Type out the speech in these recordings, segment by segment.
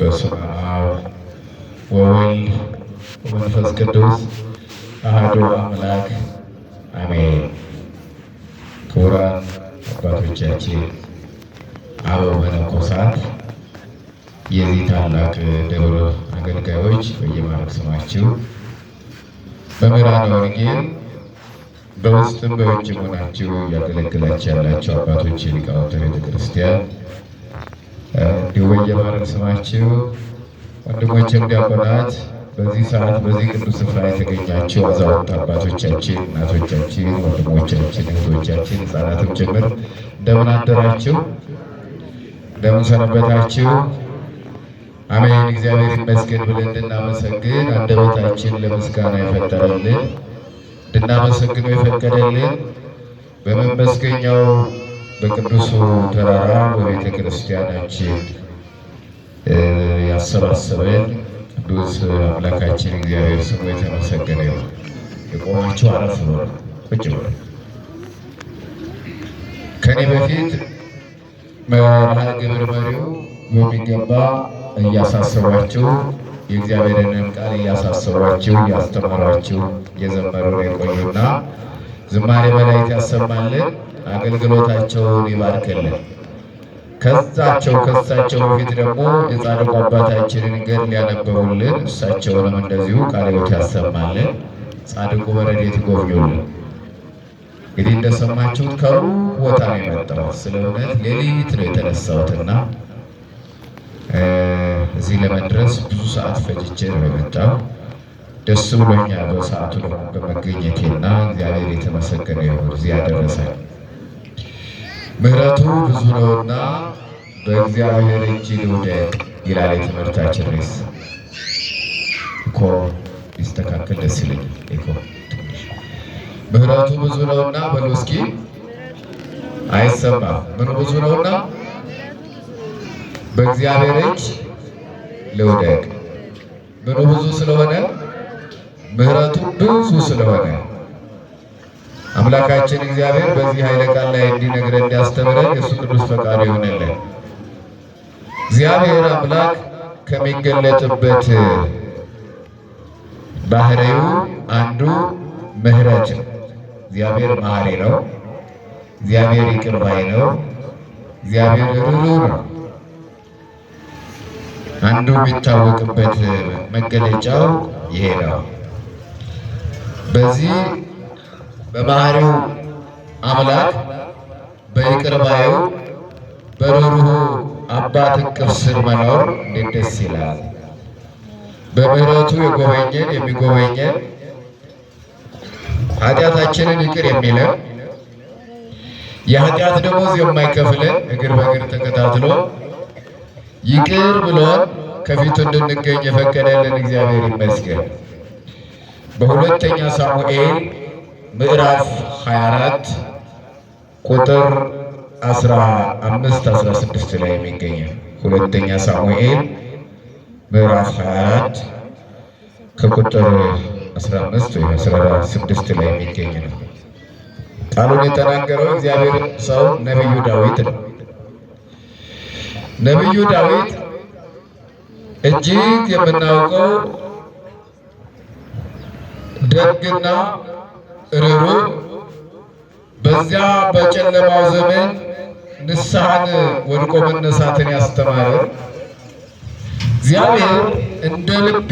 በስመ አብ ወወልድ ወመንፈስ ቅዱስ አሐዱ አምላክ አሜን። ክቡራን አባቶቻችን፣ አበው መነኮሳት፣ የዚህ ታላቅ ደብር አገልጋዮች በየማዕረግ ስማችሁ፣ መምህራነ ወንጌል በውስጥም በውጭም ሆናችሁ እያገለገላችሁ ያላችሁ አባቶች፣ ሊቃውንተ ቤተክርስቲያን፣ እንዲሁ በየማዕረግ ስማችሁ ወንድሞችም ዲያቆናት፣ በዚህ ሰዓት በዚህ ቅዱስ ስፍራ የተገኛችሁ አዛውንት አባቶቻችን፣ እናቶቻችን፣ ወንድሞቻችን፣ እህቶቻችን፣ ሕፃናትም ጭምር እንደምን አደራችሁ? እንደምን ሰነበታችሁ? አሜን። እግዚአብሔር ይመስገን ብለን እንድናመሰግን አንደበታችን ለምስጋና የፈጠረልን እንድናመሰግነው የፈቀደልን በመመስገኛው በቅዱሱ ተራራ በቤተ ክርስቲያናችን ያሰባሰበን ቅዱስ አምላካችን እግዚአብሔር ስሙ የተመሰገነ ይሁን። የቆማችሁ አረፍ ብሎ ቁጭ ብሎ ከኔ በፊት መርሃ ግብር መሪው በሚገባ እያሳሰቧችሁ የእግዚአብሔርንም ቃል እያሳሰቧችሁ እያስተማሯችሁ እየዘመሩ የቆዩና ዝማሬ መላእክት ያሰማልን፣ አገልግሎታቸውን ይባርክልን። ከሳቸው በፊት ደግሞ የጻድቁ አባታችንን ገድል ያነበቡልን እሳቸውንም እንደዚሁ ቃለ ሕይወት ያሰማልን፣ ጻድቁ በረድኤት ይጎብኙልን። እንግዲህ እንደሰማችሁት ከሩቅ ቦታ ነው የመጣሁት። ስለ እውነት ሌሊት ነው የተነሳሁትና እዚህ ለመድረስ ብዙ ሰዓት ፈጅቼ ነው የመጣው። ደስ ብሎኛል በሰዓቱ ደግሞ በመገኘቴና እግዚአብሔር የተመሰገነ ይሁን። እዚህ ያደረሰኝ ምሕረቱ ብዙ ነውና በእግዚአብሔር እጅ ልውደቅ ይላል የትምህርታችን ርዕስ። እኮ ሊስተካከል ደስ ይለኛል። እኮ ምሕረቱ ብዙ ነውና በሉ እስኪ፣ አይሰማም። ምኑ ብዙ ነውና በእግዚአብሔር እጅ ልውደቅ። ምኑ ብዙ ስለሆነ? ምሕረቱ ብዙ ስለሆነ አምላካችን እግዚአብሔር በዚህ ኃይለ ቃል ላይ እንዲነግረን እንዲያስተምረን የእሱ ቅዱስ ፈቃዱ ይሆንልን። እግዚአብሔር አምላክ ከሚገለጥበት ባህሪው አንዱ ምሕረት ነው። እግዚአብሔር መሐሪ ነው። እግዚአብሔር ይቅር ባይ ነው። እግዚአብሔር ርኅሩህ ነው። አንዱ የሚታወቅበት መገለጫው ይሄ ነው። በዚህ በባህሪው አምላክ በይቅር ባዩ በርኅሩህ አባት እቅፍ ስር መኖር እንዴት ደስ ይላል! በምሕረቱ የጎበኘን የሚጎበኘን ኃጢአታችንን ይቅር የሚለን የኃጢአት ደሞዝ የማይከፍለን እግር በእግር ተከታትሎ ይቅር ብሎን ከፊቱ እንድንገኝ የፈቀደልን እግዚአብሔር ይመስገን። በሁለተኛ ሳሙኤል ምዕራፍ 24 ቁጥር 15-16 ላይ የሚገኘው ሁለተኛ ሳሙኤል ምዕራፍ 24 ከቁጥር 15 ወይም 16 ላይ የሚገኝ ነው። ቃሉን የተናገረው እግዚአብሔር ሰው ነቢዩ ዳዊት ነው። ነቢዩ ዳዊት እጅግ የምናውቀው ደግና ርኅሩህ፣ በዚያ በጨለማው ዘመን ንስሐን ወድቆ መነሳትን ያስተማረ እግዚአብሔር እንደ ልቤ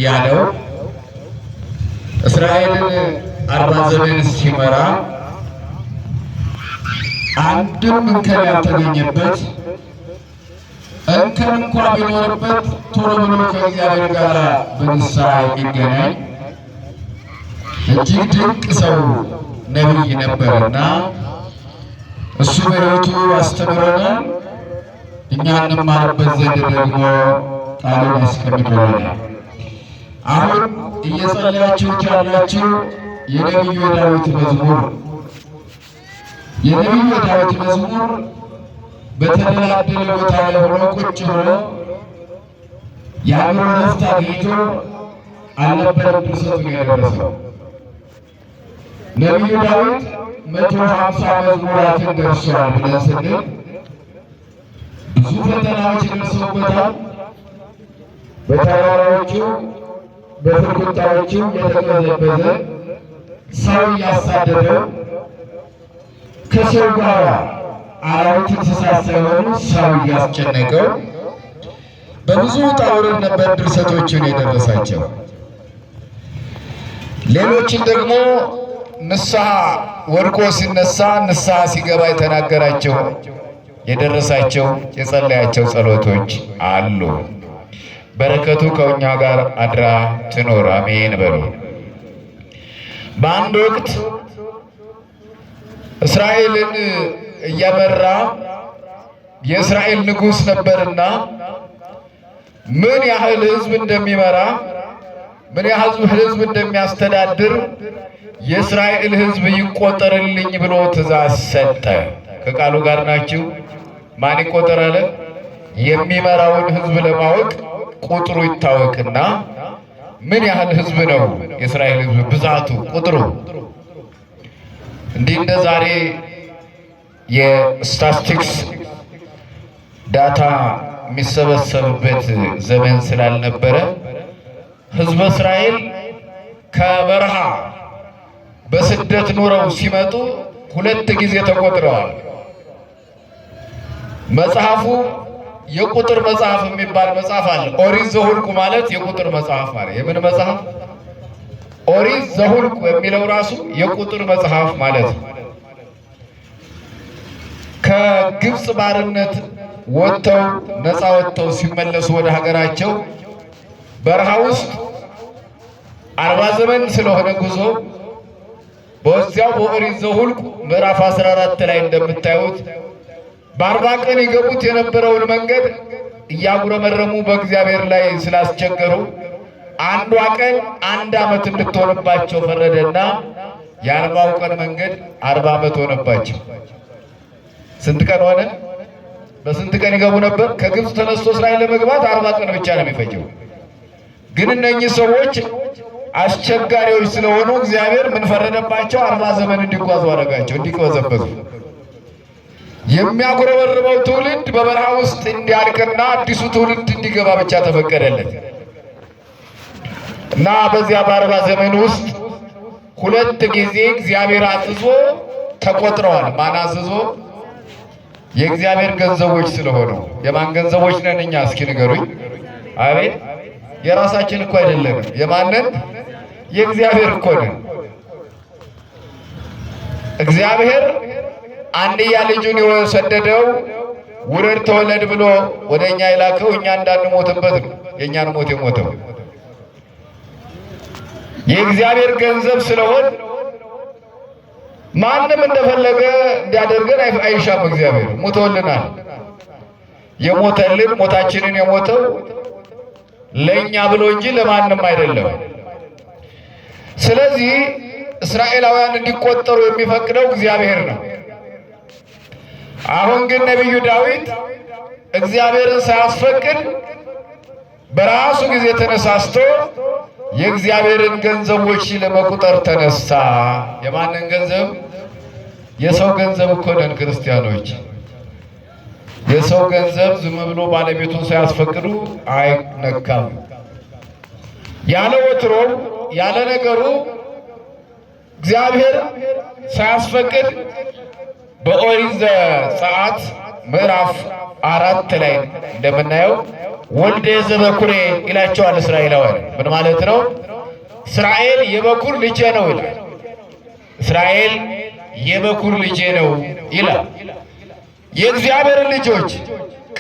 ያለው እስራኤልን 40 ዘመን ሲመራ አንድም እንከን ያልተገኘበት፣ እንከን እንኳ ቢኖርበት ቶሎ ብሎ ከእግዚአብሔር ጋር በንስሐ የሚገናኝ እጅግ ድንቅ ሰው ነቢይ ነበርና እሱ በሕይወቱ አስተምሮናል። እኛ እንማርበት ዘንድ ደግሞ ቃሉን አስቀምጦልናል። አሁን እየጸለያችሁት ያላችሁ የነቢዩ የዳዊት መዝሙር የዳዊት መዝሙር በተደላደለ ቦታ ላይ ሆኖ ቁጭ ብሎ የአእምሮ ረፍት አግኝቶ አልነበረም ድርሰቱ የደረሰው። ነቢዩ ዳዊት 150 መዝሙራትን ደርሷል ብለን ስንል ብዙ ፈተናዎች ደርሰውበታል። በተራራዎቹ በፍርኩታዎቹ የተቅበዘበዘ ሰው እያሳደደው ከሰው ጋር አራዊት እንስሳት ሳይሆኑ ሰው እያስጨነቀው በብዙ ውጣ ውረድ ነበር ድርሰቶችን የደረሳቸው። ሌሎችን ደግሞ ንስሐ ወድቆ ሲነሳ ንስሐ ሲገባ የተናገራቸው የደረሳቸው የጸለያቸው ጸሎቶች አሉ። በረከቱ ከእኛ ጋር አድራ ትኖር፣ አሜን በሉ። በአንድ ወቅት እስራኤልን እየመራ የእስራኤል ንጉሥ ነበርና ምን ያህል ሕዝብ እንደሚመራ ምን ያህል ሕዝብ እንደሚያስተዳድር የእስራኤል ሕዝብ ይቆጠርልኝ ብሎ ትእዛዝ ሰጠ። ከቃሉ ጋር ናችሁ? ማን ይቆጠር አለ? የሚመራውን ሕዝብ ለማወቅ ቁጥሩ ይታወቅና ምን ያህል ሕዝብ ነው የእስራኤል ሕዝብ ብዛቱ ቁጥሩ። እንዲህ እንደ ዛሬ የስታቲስቲክስ ዳታ የሚሰበሰብበት ዘመን ስላልነበረ ሕዝበ እስራኤል ከበረሃ በስደት ኑረው ሲመጡ 2 ጊዜ ተቆጥረዋል። መጽሐፉ የቁጥር መጽሐፍ የሚባል መጽሐፍ አለ። ኦሪት ዘኍልቍ ማለት የቁጥር መጽሐፍ ማለት የምን መጽሐፍ? ኦሪት ዘኍልቍ የሚለው ራሱ የቁጥር መጽሐፍ ማለት ነው። ከግብፅ ባርነት ወጥተው ነፃ ወጥተው ሲመለሱ ወደ ሀገራቸው በረሃ ውስጥ 40 ዘመን ስለሆነ ጉዞ በዚያው በኦሪት ዘኍልቍ ምዕራፍ 14 ላይ እንደምታዩት በ40 ቀን ይገቡት የነበረውን መንገድ እያጉረመረሙ በእግዚአብሔር ላይ ስላስቸገሩ አንዷ ቀን 1 ዓመት እንድትሆንባቸው ፈረደና የ40ው ቀን መንገድ 40 ዓመት ሆነባቸው። ስንት ቀን ሆነ? በስንት ቀን ይገቡ ነበር? ከግብፅ ተነስቶ እስራኤል ለመግባት 40 ቀን ብቻ ነው የሚፈጀው። ግን እነኚህ ሰዎች አስቸጋሪዎች ስለሆኑ እግዚአብሔር ምን ፈረደባቸው? 40 ዘመን እንዲጓዙ አደረጋቸው፣ እንዲቀበዘበዙ። የሚያጉረበርበው ትውልድ በበረሃ ውስጥ እንዲያልቅና አዲሱ ትውልድ እንዲገባ ብቻ ተፈቀደለት እና በዚያ በ40 ዘመን ውስጥ 2 ጊዜ እግዚአብሔር አዝዞ ተቆጥረዋል። ማን አዝዞ? የእግዚአብሔር ገንዘቦች ስለሆኑ። የማን ገንዘቦች ነን እኛ? እስኪ ንገሩኝ። አቤት! የራሳችን እኮ አይደለንም። የማንን? የእግዚአብሔር እኮ ነን። እግዚአብሔር አንድያ ልጁን የሰደደው ውረድ ተወለድ ብሎ ወደኛ የላከው እኛ እንዳንሞትበት ነው። የእኛን ሞት የሞተው የእግዚአብሔር ገንዘብ ስለሆን ማንም እንደፈለገ እንዲያደርገን አይሻም። እግዚአብሔር ሞቶልናል። የሞተልን ሞታችንን የሞተው ለእኛ ብሎ እንጂ ለማንም አይደለም። ስለዚህ እስራኤላውያን እንዲቆጠሩ የሚፈቅደው እግዚአብሔር ነው። አሁን ግን ነቢዩ ዳዊት እግዚአብሔርን ሳያስፈቅድ በራሱ ጊዜ ተነሳስቶ የእግዚአብሔርን ገንዘቦች ለመቁጠር ተነሳ። የማንን ገንዘብ? የሰው ገንዘብ እኮ ነን ክርስቲያኖች። የሰው ገንዘብ ዝም ብሎ ባለቤቱን ሳያስፈቅዱ አይነካም። ያለ ወትሮው ያለ ነገሩ እግዚአብሔር ሳያስፈቅድ በኦሪት ዘጸአት ምዕራፍ 4 ላይ እንደምናየው ወልደ ዘበኩሬ ይላቸዋል እስራኤላውያን። ምን ማለት ነው? እስራኤል የበኩር ልጄ ነው ይላል። እስራኤል የበኩር ልጄ ነው ይላል። የእግዚአብሔር ልጆች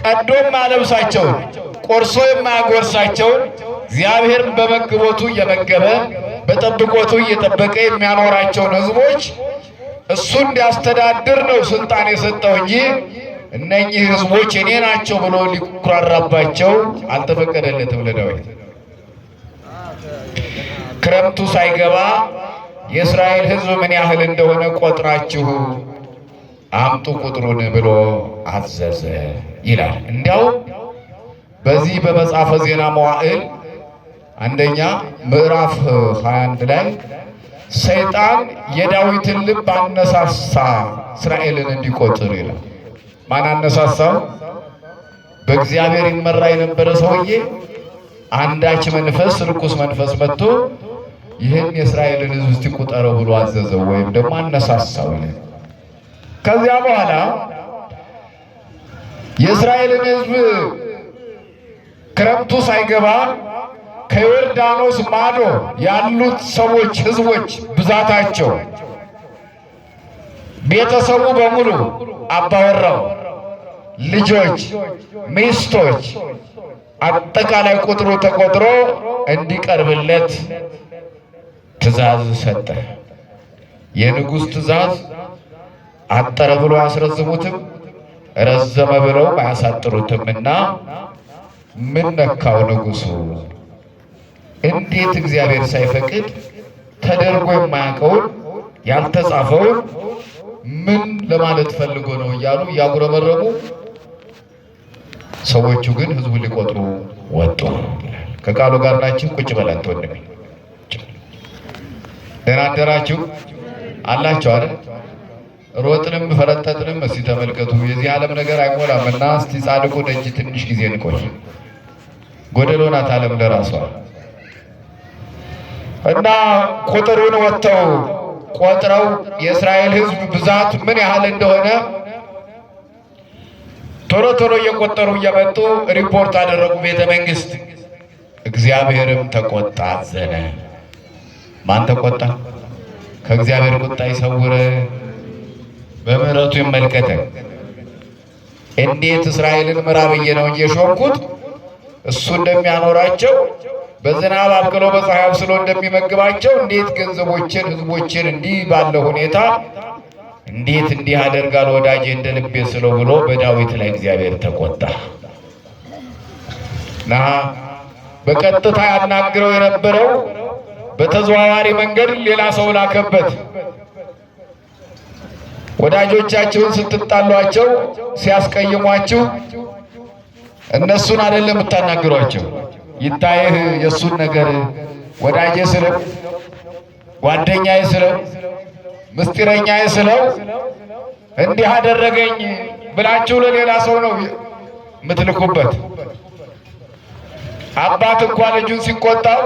ቀዶ የማያለብሳቸውን ቆርሶ የማያጎርሳቸውን እግዚአብሔር በመግቦቱ እየመገበ በጠብቆቱ እየጠበቀ የሚያኖራቸውን ሕዝቦች እሱ እንዲያስተዳድር ነው ስልጣን የሰጠው እንጂ እነኚህ ሕዝቦች እኔ ናቸው ብሎ ሊኩራራባቸው አልተፈቀደለትም ለዳዊት። ክረምቱ ሳይገባ የእስራኤል ሕዝብ ምን ያህል እንደሆነ ቆጥራችሁ አምጡ ቁጥሩን ብሎ አዘዘ ይላል። እንዲያው በዚህ በመጽሐፈ ዜና መዋዕል 1ኛ ምዕራፍ 21 ላይ ሰይጣን የዳዊትን ልብ አነሳሳ እስራኤልን እንዲቆጥር ይላል። ማን አነሳሳው? በእግዚአብሔር ይመራ የነበረ ሰውዬ አንዳች መንፈስ ርኩስ መንፈስ መጥቶ ይህን የእስራኤልን ሕዝብ እስቲ ቁጠረው ብሎ አዘዘው ወይም ደግሞ አነሳሳው ይላል። ከዚያ በኋላ የእስራኤልን ሕዝብ ክረምቱ ሳይገባ ከዮርዳኖስ ማዶ ያሉት ሰዎች ሕዝቦች ብዛታቸው ቤተሰቡ በሙሉ አባወራው፣ ልጆች፣ ሚስቶች አጠቃላይ ቁጥሩ ተቆጥሮ እንዲቀርብለት ትእዛዝ ሰጠ። የንጉሥ ትእዛዝ አጠረ ብሎ አያስረዝሙትም፣ ረዘመ ብለው አያሳጥሩትምና ምን ነካው ንጉሡ? እንዴት እግዚአብሔር ሳይፈቅድ ተደርጎ የማያውቀውን ያልተጻፈውን ምን ለማለት ፈልጎ ነው እያሉ እያጉረመረሙ፣ ሰዎቹ ግን ህዝቡ ሊቆጥሩ ወጡ። ከቃሉ ጋር ናችሁ? ቁጭ በላት ወንድሜ። ደህና አደራችሁ አላችሁ አይደል? ሮጥንም ፈረጠጥንም እስቲ ተመልከቱ። የዚህ ዓለም ነገር አይሞላምና እስቲ ጻድቁ ደጅ ትንሽ ጊዜ እንቆይ። ጎደሎ ናት ዓለም ለራሷ። እና ቁጥሩን ወጥተው ቆጥረው የእስራኤል ህዝብ ብዛት ምን ያህል እንደሆነ ቶሎ ቶሎ እየቆጠሩ እየመጡ ሪፖርት አደረጉ ቤተ መንግስት። እግዚአብሔርም ተቆጣ፣ አዘነ። ማን ተቆጣ? ከእግዚአብሔር ቁጣ ይሰውረ፣ በምህረቱ ይመልከተን። እንዴት እስራኤልን ምራ ብዬ ነው እንጂ የሾምኩት እሱ እንደሚያኖራቸው በዝናብ አብቅሎ በፀሐይ አብስሎ እንደሚመግባቸው እንዴት ገንዘቦችን ህዝቦችን እንዲህ ባለ ሁኔታ እንዴት እንዲህ አደርጋል ወዳጄ እንደ ልቤ ስለው ብሎ በዳዊት ላይ እግዚአብሔር ተቆጣ እና በቀጥታ ያናግረው የነበረው በተዘዋዋሪ መንገድ ሌላ ሰው ላከበት። ወዳጆቻችሁን ስትጣሏቸው ሲያስቀይሟችሁ እነሱን አይደለም የምታናግሯቸው። ይታየህ የእሱን ነገር ወዳጄ ስለው ጓደኛዬ ስለው ምስጢረኛዬ ስለው እንዲህ አደረገኝ ብላችሁ ለሌላ ሰው ነው የምትልኩበት። አባት እንኳን ልጁን ሲቆጣው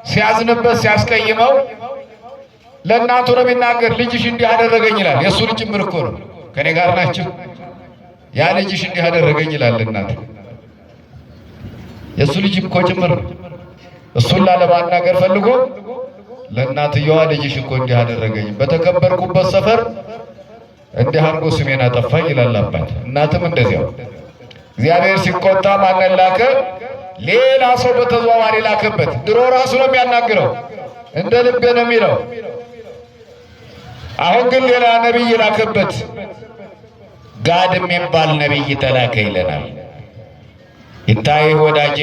ሲያዝንበት ሲያስቀይመው ለእናቱ ነው የሚናገር። ልጅሽ እንዲህ አደረገኝ ይላል። የእሱ ልጅ ጭምር እኮ ነው። ከኔ ጋር ናቸው። ያ ልጅሽ እንዲህ አደረገኝ ይላል እናት። የእሱ ልጅ እኮ ጭምር ነው። እሱን ላለማናገር ፈልጎ ለእናትየዋ ልጅሽ እኮ እንዲህ አደረገኝ፣ በተከበርኩበት ሰፈር እንዲህ አድርጎ ስሜን አጠፋኝ ይላል አባት። እናትም እንደዚያው። እግዚአብሔር ሲቆጣ ማንን ላከ? ሌላ ሰው በተዘዋዋሪ ላከበት። ድሮ ራሱ ነው የሚያናግረው፣ እንደ ልቤ ነው የሚለው። አሁን ግን ሌላ ነቢይ ላከበት። ጋድ የሚባል ነቢይ ተላከ ይለናል። ይታይ ወዳጄ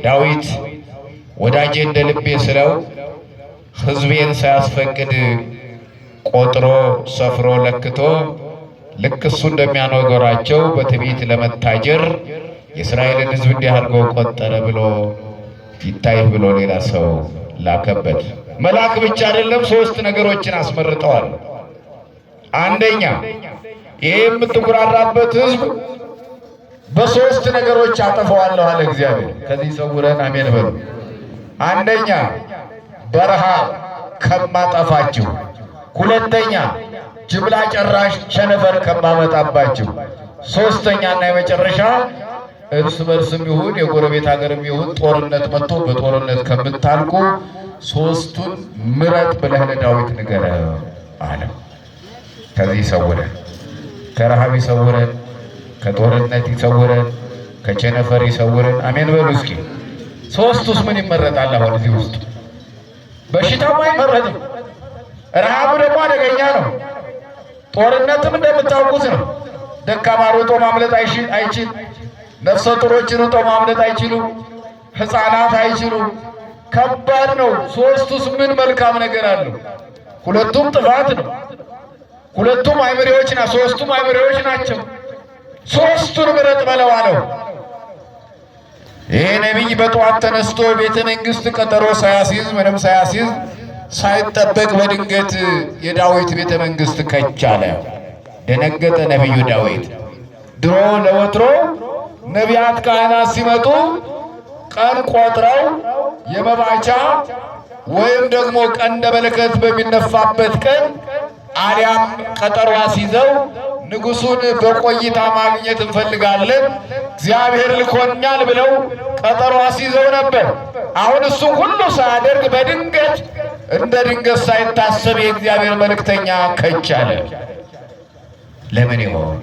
ዳዊት ወዳጄ እንደ ልቤ ስለው ሕዝቤን ሳያስፈቅድ ቆጥሮ ሰፍሮ ለክቶ ልክ እሱ እንደሚያኖራቸው በትዕቢት ለመታጀር የእስራኤልን ሕዝብ እንዲህ አድርጎ ቆጠረ ብሎ ይታይ ብሎ ሌላ ሰው ላከበት። መልአክ ብቻ አይደለም፣ ሶስት ነገሮችን አስመርጠዋል። አንደኛ ይሄ የምትኩራራበት ሕዝብ በሶስት ነገሮች አጠፋዋለሁ አለ እግዚአብሔር። ከዚህ ሰውረን አሜን በሉ። አንደኛ በረሃ ከማጠፋችሁ፣ ሁለተኛ ጅምላ ጨራሽ ቸነፈር ከማመጣባችሁ፣ ሶስተኛና የመጨረሻ እርስ በርስም ይሁን የጎረቤት ሀገርም ይሁን ጦርነት መጥቶ በጦርነት ከምታልቁ ሶስቱን ምረጥ ብለህ ለዳዊት ንገረው አለ። ከዚህ ይሰውረን፣ ከረሃብ ይሰውረን፣ ከጦርነት ይሰውረን፣ ከቸነፈር ይሰውረን። አሜን በሉ እስኪ። ሶስቱስ ምን ይመረጣል? አሁን እዚህ ውስጥ በሽታው አይመረጥም። ረሃቡ ደግሞ አደገኛ ነው። ጦርነትም እንደምታውቁት ነው። ደካማ ሮጦ ማምለጥ አይችል። ነፍሰ ጡሮች ሮጦ ማምለጥ አይችሉ። ሕፃናት አይችሉ። ከባድ ነው። ሶስቱስ ምን መልካም ነገር አለው? ሁለቱም ጥፋት ነው። ሁለቱም አይምሬዎች ናቸው። ሶስቱም አይምሬዎች ናቸው። ሶስቱን ምረጥ በለው አለው። ይሄ ነቢይ በጠዋት ተነስቶ ቤተ መንግስት ቀጠሮ ሳያስይዝ ምንም ሳያስይዝ ሳይጠበቅ በድንገት የዳዊት ቤተ መንግስት ከች አለ። ደነገጠ ነቢዩ ዳዊት። ድሮ ለወትሮ ነቢያት ካህናት ሲመጡ ቀን ቆጥረው የመባቻ ወይም ደግሞ ቀንደ መለከት በሚነፋበት ቀን አሊያም ቀጠሮ አስይዘው ንጉሱን በቆይታ ማግኘት እንፈልጋለን እግዚአብሔር ልኮኛል ብለው ቀጠሮ አስይዘው ነበር። አሁን እሱን ሁሉ ሳያደርግ በድንገት እንደ ድንገት ሳይታሰብ የእግዚአብሔር መልእክተኛ ከቻለ። ለምን ይሆን?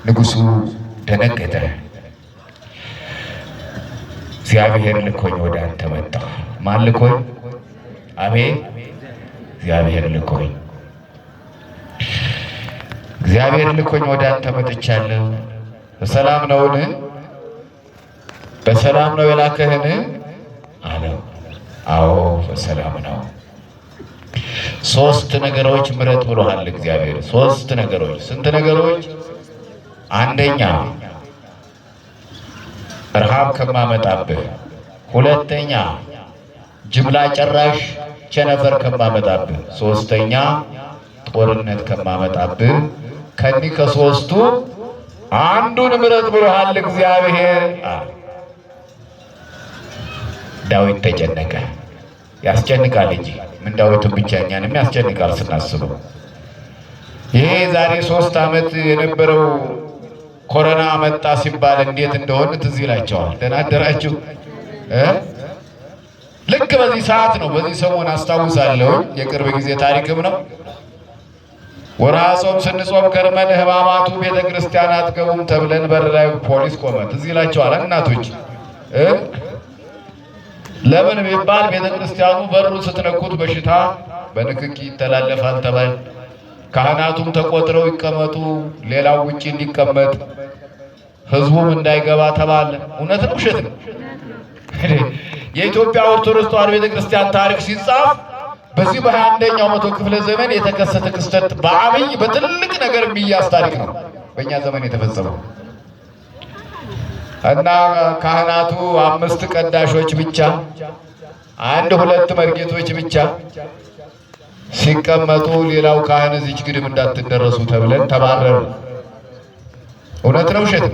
ንጉሱ ደነገጠ። እግዚአብሔር ልኮኝ ወደ አንተ መጣሁ። ማን ልኮኝ? አሜን። እግዚአብሔር ልኮኝ እግዚአብሔር ልኮኝ ወደ አንተ መጥቻለሁ። በሰላም ነውን? በሰላም ነው የላከህን አለው። አዎ በሰላም ነው። ሶስት ነገሮች ምረጥ ብሎሃል እግዚአብሔር። ሶስት ነገሮች። ስንት ነገሮች? አንደኛ ረሃብ ከማመጣብህ፣ ሁለተኛ ጅምላ ጨራሽ ቸነፈር ከማመጣብህ፣ ሶስተኛ ጦርነት ከማመጣብህ ከኒህ ከሶስቱ አንዱን ምረጥ ብሎሃል እግዚአብሔር። ዳዊት ተጨነቀ። ያስጨንቃል እንጂ ምን ዳዊትን ብቻ እኛንም ያስጨንቃል ስናስበው። ይሄ ዛሬ 3 ዓመት የነበረው ኮሮና መጣ ሲባል እንዴት እንደሆነ ትዝ ይላቸዋል። ደህና አደራችሁ? ልክ በዚህ ሰዓት ነው። በዚህ ሰሞን አስታውሳለሁ። የቅርብ ጊዜ ታሪክም ነው። ወርሃ ጾም ስንጾም ከርመን ሕማማቱ ቤተ ክርስቲያን አትገቡም ተብለን በር ላይ ፖሊስ ቆመ። ትዝ ይላቸዋል እናቶች። ለምን ቢባል ቤተ ክርስቲያኑ በሩን ስትነኩት በሽታ በንክኪ ይተላለፋል ተባለ። ካህናቱም ተቆጥረው ይቀመጡ፣ ሌላው ውጪ እንዲቀመጥ፣ ህዝቡም እንዳይገባ ተባለ። እውነት ነው ውሸት ነው? የኢትዮጵያ ኦርቶዶክስ ተዋሕዶ ቤተ ክርስቲያን ታሪክ ሲጻፍ በዚህ በ21ኛው መቶ ክፍለ ዘመን የተከሰተ ክስተት በአብይ በትልቅ ነገር የሚያዝ ታሪክ ነው በእኛ ዘመን የተፈጸመው። እና ካህናቱ 5 ቀዳሾች ብቻ 1-2 መርጌቶች ብቻ ሲቀመጡ ሌላው ካህን እዚች ግድም እንዳትደረሱ ተብለን ተባረሩ። እውነት ነው ውሸት?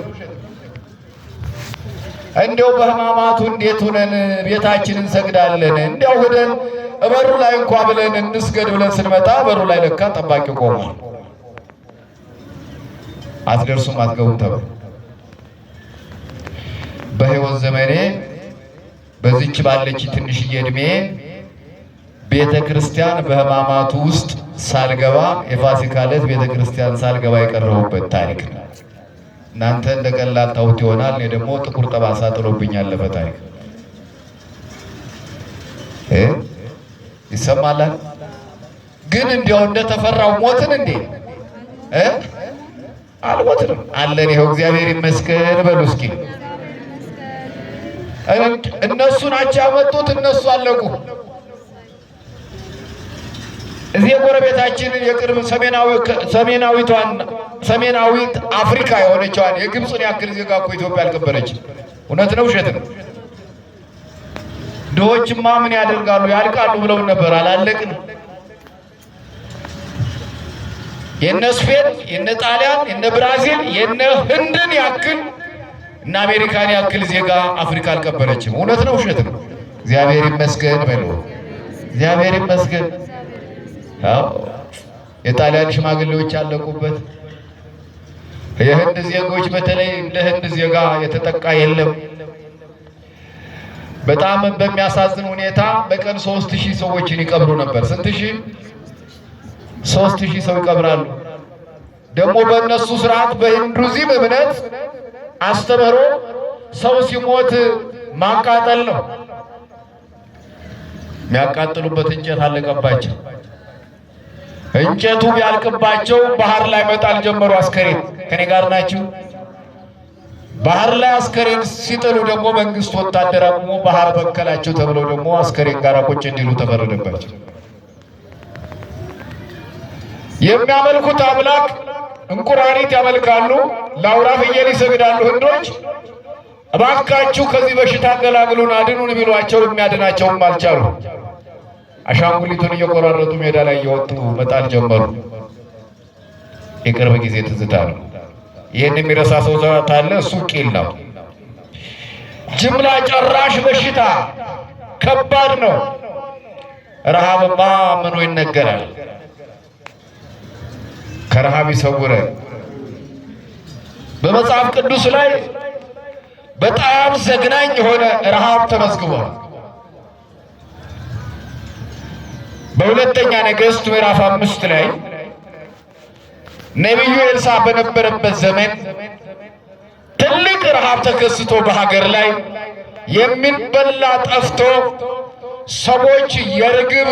እንዲያው በሕማማቱ እንዴት ሆነን ቤታችንን እንሰግዳለን? እንዲያው ሄደን በሩ ላይ እንኳን ብለን እንስገድ ብለን ስንመጣ በሩ ላይ ለካ ጠባቂ ቆሟል። አትደርሱም አትገቡም ተብሎ በሕይወት ዘመኔ በዚች ባለች ትንሽዬ እድሜ ቤተ ክርስቲያን በሕማማቱ ውስጥ ሳልገባ የፋሲካ ዕለት ቤተ ክርስቲያን ሳልገባ የቀረሁበት ታሪክ ነው። እናንተ እንደ ቀላል ታውት ይሆናል። እኔ ደግሞ ጥቁር ጠባሳ ጥሎብኝ ያለፈ ታሪክ ይሰማል። ግን እንዲያው እንደተፈራው ሞትን እንዴ? አልሞትንም አለን። ይኸው እግዚአብሔር ይመስገን በሉ እስኪ። እነሱ ናቸው ያመጡት፣ እነሱ አለቁ። እዚህ የጎረቤታችን የቅርብ ሰሜናዊት አፍሪካ የሆነችዋን የግብፅን ያክል ዜጋ እኮ ኢትዮጵያ አልቀበረችም። እውነት ነው ውሸት ነው? ድሆችማ ምን ያደርጋሉ ያልቃሉ ብለው ነበር፣ አላለቅን። የነ ስፔን፣ የነ ጣሊያን፣ የነ ብራዚል፣ የነ ህንድን ያክል እና አሜሪካን ያክል ዜጋ አፍሪካ አልቀበረችም። እውነት ነው ውሸት ነው? እግዚአብሔር ይመስገን በሉ። እግዚአብሔር ይመስገን። የጣሊያን ሽማግሌዎች ያለቁበት፣ የህንድ ዜጎች በተለይ እንደ ህንድ ዜጋ የተጠቃ የለም። በጣም በሚያሳዝን ሁኔታ በቀን 3000 ሰዎችን ይቀብሩ ነበር። ስንት ሺህ? 3000 ሰው ይቀብራሉ። ደግሞ በእነሱ ስርዓት በሂንዱይዝም እምነት አስተምህሮ ሰው ሲሞት ማቃጠል ነው። የሚያቃጥሉበት እንጨት አለቀባቸው። እንጨቱ ቢያልቅባቸው ባህር ላይ መጣል ጀመሩ አስከሬን። ከኔ ጋር ናችሁ? ባህር ላይ አስከሬን ሲጥሉ ደግሞ መንግስት ወታደር አቁሞ ባህር በከላቸው ተብለው ደግሞ አስከሬን ጋር ቁጭ እንዲሉ ተፈረደባቸው። የሚያመልኩት አምላክ እንቁራሪት ያመልካሉ፣ ለአውራ ፍየል ይሰግዳሉ። ህንዶች እባካችሁ ከዚህ በሽታ ገላግሉን አድኑን ቢሏቸው የሚያድናቸውም አልቻሉ። አሻንጉሊቱን እየቆራረጡ ሜዳ ላይ እየወጡ መጣል ጀመሩ። የቅርብ ጊዜ ትዝታ ነው። ይህን የሚረሳ ሰው ካለ እሱ ቂል ነው። ጅምላ ጨራሽ በሽታ ከባድ ነው። ረሃብማ ምኑ ይነገራል? ከረሃብ ይሰውረን። በመጽሐፍ ቅዱስ ላይ በጣም ዘግናኝ የሆነ ረሃብ ተመዝግቧል። በሁለተኛ ነገሥት ምዕራፍ 5 ላይ ነቢዩ ኤልሳዕ በነበረበት ዘመን ትልቅ ረሃብ ተከስቶ በሀገር ላይ የሚበላ ጠፍቶ ሰዎች የርግብ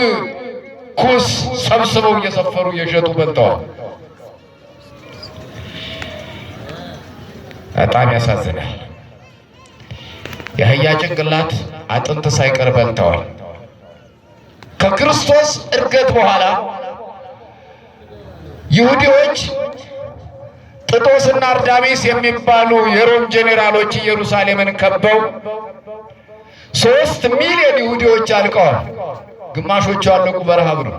ኩስ ሰብስበው እየሰፈሩ እየሸጡ በልተዋል። በጣም ያሳዝናል። የአህያ ጭንቅላት አጥንት ሳይቀር በልተዋል። ከክርስቶስ እርገት በኋላ ይሁዲዎች ጥጦስና አርዳሚስ የሚባሉ የሮም ጄኔራሎች ኢየሩሳሌምን ከበው 3 ሚሊዮን ይሁዲዎች አልቀዋል። ግማሾቹ ያለቁ በረሃብ ነው።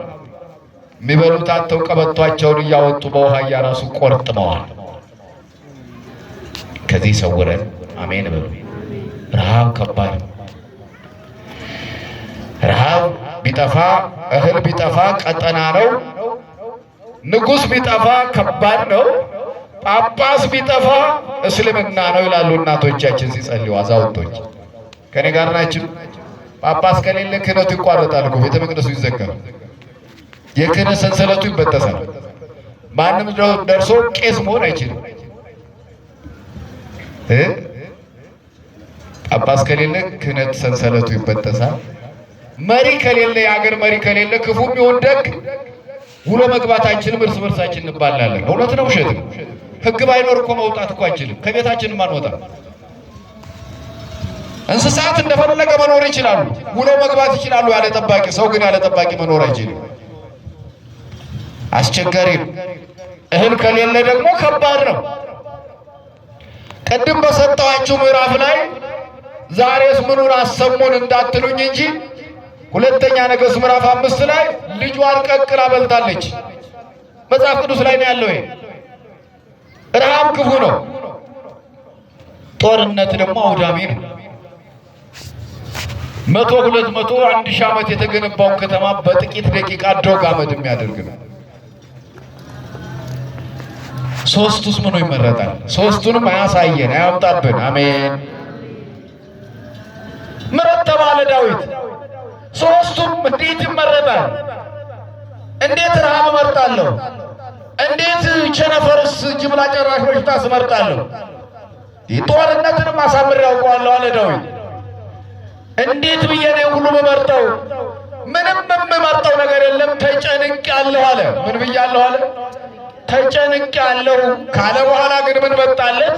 የሚበሉት አጥተው ቀበቷቸውን እያወጡ በውሃ እያራሱ ቆርጥመዋል። ከዚህ ሰውረን አሜን በሉ። ረሃብ ከባድ ነው። ረሃብ ቢጠፋ እህል ቢጠፋ ቀጠና ነው። ንጉሥ ቢጠፋ ከባድ ነው። ጳጳስ ቢጠፋ እስልምና ነው ይላሉ እናቶቻችን ሲጸልዩ። አዛውንቶች ከኔ ጋር ናችሁ? ጳጳስ ከሌለ ክህነቱ ይቋረጣል እኮ ቤተ መቅደሱ ይዘጋል። የክህነት ሰንሰለቱ ይበጠሳል። ማንም ደርሶ ቄስ መሆን አይችልም። ጳጳስ ከሌለ ክህነት ሰንሰለቱ ይበጠሳል። መሪ ከሌለ የሀገር መሪ ከሌለ ክፉም ይሁን ደግ ውሎ መግባታችንም እርስ በርሳችን እንባላለን። እውነት ነው ውሸት ነው? ሕግ ባይኖር እኮ መውጣት እኮ አንችልም። ከቤታችንም አንወጣም። እንስሳት እንደፈለገ መኖር ይችላሉ፣ ውሎ መግባት ይችላሉ ያለ ጠባቂ። ሰው ግን ያለ ጠባቂ መኖር አይችልም። አስቸጋሪ ነው። እህል ከሌለ ደግሞ ከባድ ነው። ቅድም በሰጠኋችሁ ምዕራፍ ላይ ዛሬስ ምኑን አሰሙን እንዳትሉኝ እንጂ ሁለተኛ ነገሥት ምዕራፍ 5 ላይ ልጇን ቀቅላ በልታለች። መጽሐፍ ቅዱስ ላይ ነው ያለው። ረሃብ ክፉ ነው። ጦርነት ደግሞ አውዳሚ ነው። 100፣ 200፣ 1000 ዓመት የተገነባውን ከተማ በጥቂት ደቂቃ ዶግ አመድ የሚያደርግ ነው። ሶስቱስ ምኑ ይመረጣል? ሶስቱንም አያሳየን አያምጣብን። አሜን። ምረጥ ተባለ ዳዊት። ሶስቱም እንዴት ይመረጣል? እንዴት ረሃብ እመርጣለሁ? እንዴት ቸነፈርስ ጅምላ ጨራሽ በሽታስ እመርጣለሁ? ጦርነትንም አሳምሬ ያውቀዋለሁ አለ ዳዊት። እንዴት ብዬ ነው ሁሉ የምመርጠው? ምንም የምመርጠው ነገር የለም፣ ተጨንቄአለሁ አለ። ምን ብያለሁ አለ? ተጨንቄአለሁ ካለ በኋላ ግን ምን መጣለት?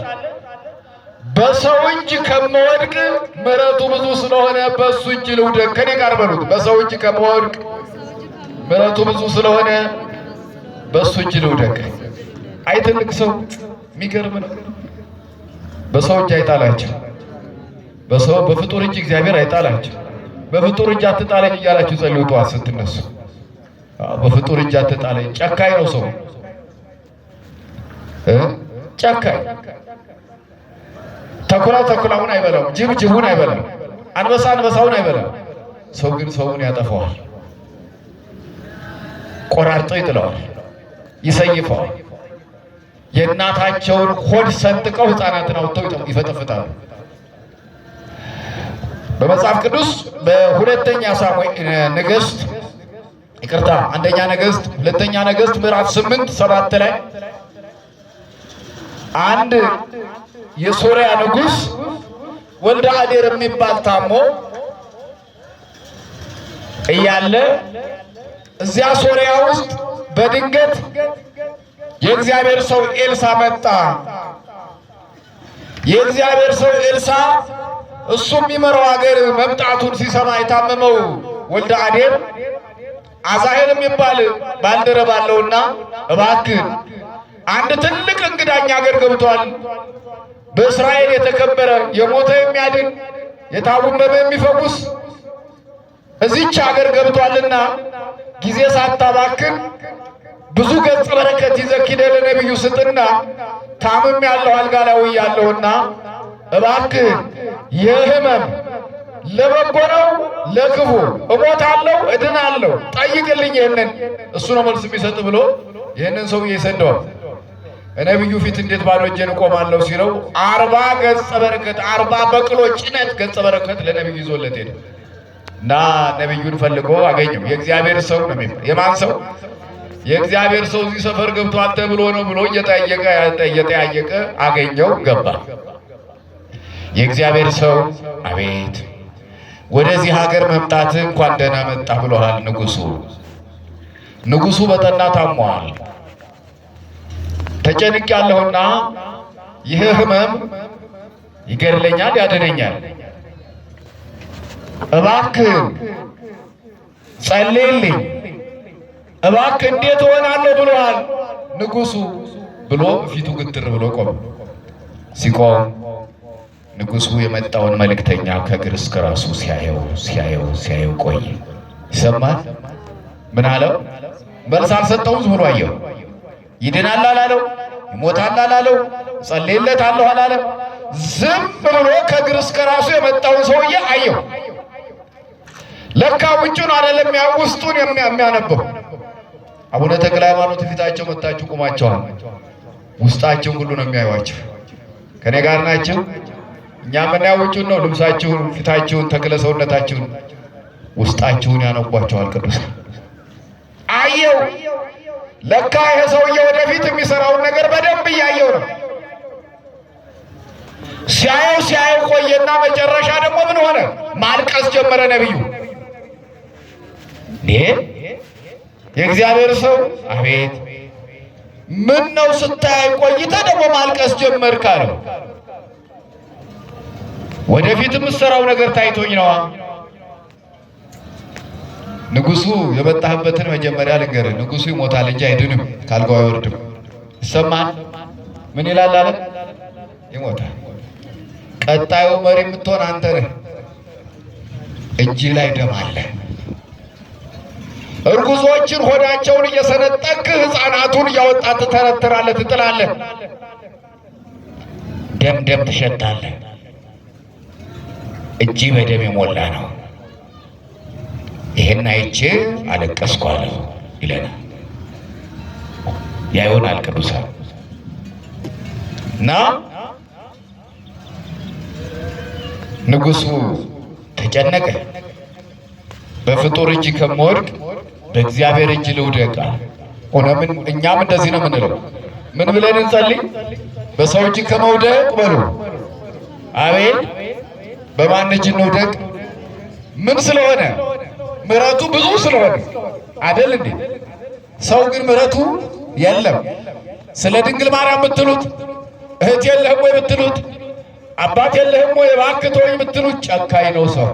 በሰው እጅ ከመወድቅ ምሕረቱ ብዙ ስለሆነ በሱ እጅ ልውደቅ። ከኔ ጋር በሉት፣ በሰው እጅ ከመወድቅ ምሕረቱ ብዙ ስለሆነ በሱ እጅ ልውደቅ። አይ ትልቅ ሰው የሚገርም ነው። በሰው እጅ አይጣላቸው። በፍጡር እጅ እግዚአብሔር አይጣላቸው። በፍጡር እጅ አትጣለኝ እያላችሁ ጸልዩ ጠዋት ስትነሱ። በፍጡር እጅ አትጣለኝ። ጨካኝ ነው ሰው፣ ጨካኝ። ተኩላ ተኩላውን አይበላም፣ ጅብ ጅቡን አይበላም፣ አንበሳ አንበሳውን አይበላም። ሰው ግን ሰውን ያጠፋዋል፣ ቆራርጦ ይጥለዋል፣ ይሰይፈዋል። የእናታቸውን ሆድ ሰንጥቀው ሕፃናትን አውጥተው ይፈጠፍጣሉ። በመጽሐፍ ቅዱስ በሁለተኛ ነገሥት አንደኛ ነገሥት ሁለተኛ ነገሥት ምዕራፍ 8፣ 7 ላይ አንድ የሶሪያ ንጉሥ ወልደ አዴር የሚባል ታሞ እያለ እዚያ ሶሪያ ውስጥ በድንገት የእግዚአብሔር ሰው ኤልሳዕ መጣ። የእግዚአብሔር ሰው ኤልሳዕ እሱ የሚመራው ሀገር መምጣቱን ሲሰማ የታመመው ወልደ አዴር አዛሄል የሚባል ባልደረባ አለውና እባክህ አንድ ትልቅ እንግዳኛ ሀገር ገብቷል፣ በእስራኤል የተከበረ የሞተ የሚያድን የታመመ የሚፈውስ እዚች ሀገር ገብቷልና ጊዜ ሳታባክን ብዙ ገጸ በረከት ይዘህ ሂደህ ለነቢዩ ስጥና ታምም ያለው አልጋ ላይ ያለውና እባክህ የህመም ለበጎ ነው ለክፉ እሞታለሁ እድናለሁ ጠይቅልኝ ይሄንን እሱ ነው መልስ የሚሰጥ ብሎ ይሄንን ሰውዬ ይሰደዋል። ነብዩ ፊት እንዴት ባዶ እጄን እቆማለሁ ሲለው 40 ገጸ በረከት 40 በቅሎ ጭነት ገጸ በረከት ለነብዩ ይዞለት ሄደ እና ነብዩን ፈልጎ አገኘው። የእግዚአብሔር ሰው ነው የሚባል የማን ሰው? የእግዚአብሔር ሰው እዚህ ሰፈር ገብቷል ተብሎ ነው ብሎ እየጠየቀ አገኘው። ገባ። የእግዚአብሔር ሰው አቤት ወደዚህ ሀገር መምጣት እንኳን ደህና መጣ ብሎሃል ንጉሱ። ንጉሱ በጠና ታሟል። ተጨንቄያለሁና ይህ ህመም ይገድለኛል ያድነኛል፣ እባክህ ጸልይልኝ፣ እባክህ እንዴት እሆናለሁ ብሎሃል ንጉሱ ብሎ ፊቱ ግትር ብሎ ቆመ። ሲቆም ንጉሱ የመጣውን መልእክተኛ ከእግር እስከ ራሱ ሲያየው ቆየ። ይሰማል። ምን አለው? መልስ አልሰጠውም። ዝም ብሎ አየው። ይድናል አላለው፣ ይሞታል አላለው፣ ጸልይለታለሁ አላለም። ዝም ብሎ ከእግር እስከ ራሱ የመጣውን ሰውዬ አየው። ለካ ውጩን አይደለም ውስጡን የሚያነበው። አቡነ ተክለ ሃይማኖት ፊታቸው መታችሁ ቆማቸዋል። ውስጣቸውን ሁሉ ነው የሚያዩዋቸው። ከኔ ጋር ናቸው። እኛ የምናየው ውጩን ነው፣ ልብሳችሁን፣ ፊታችሁን፣ ተክለ ሰውነታችሁን። ውስጣችሁን ያነቧቸዋል። ቅዱስ አየው። ለካ ይሄ ሰውዬ ወደፊት የሚሰራውን ነገር በደንብ እያየው ነው። ሲያየው ቆየና መጨረሻ ደግሞ ምን ሆነ? ማልቀስ ጀመረ ነብዩ። የእግዚአብሔር ሰው አቤት ምን ነው ስታይ ቆይተህ ደግሞ ማልቀስ ጀመርክ አለው። ወደፊት የምትሰራው ነገር ታይቶኝ ነዋ። ንጉሱ የመጣህበትን መጀመሪያ ልንገርህ። ንጉሱ ይሞታል እንጂ አይድንም፣ ካልጋው አይወርድም። ይሰማል። ምን ይላል አለ? ይሞታል። ቀጣዩ መሪ የምትሆን አንተ ነህ። እጅህ ላይ ደም አለ። እርጉዞችን ሆዳቸውን እየሰነጠቅህ ሕፃናቱን እያወጣ ትተረትራለህ፣ ትጥላለህ። ደም ትሸጣለህ። እጅህ በደም የሞላ ነው። ይሄን አይቼ አለቀስኩ አለው ይለናል። ያዩናል ቅዱሳን እና ንጉሱ ተጨነቀ። በፍጡር እጅ ከመወድቅ በእግዚአብሔር እጅ ልውደቅ። ሆነምን እኛም እንደዚህ ነው የምንለው። ምን ብለን እንጸልይ? በሰው እጅ ከመውደቅ በሉ አቤት በማን እጅ እንውደቅ? ምን ስለሆነ? ምሕረቱ ብዙ ስለሆነ አይደል እንዴ? ሰው ግን ምሕረቱ የለም። ስለ ድንግል ማርያም ብትሉት፣ እህት የለህም ወይ ብትሉት፣ አባት የለህም ወይ እባክህ ተወኝ ብትሉት ጨካኝ ነው ሰው።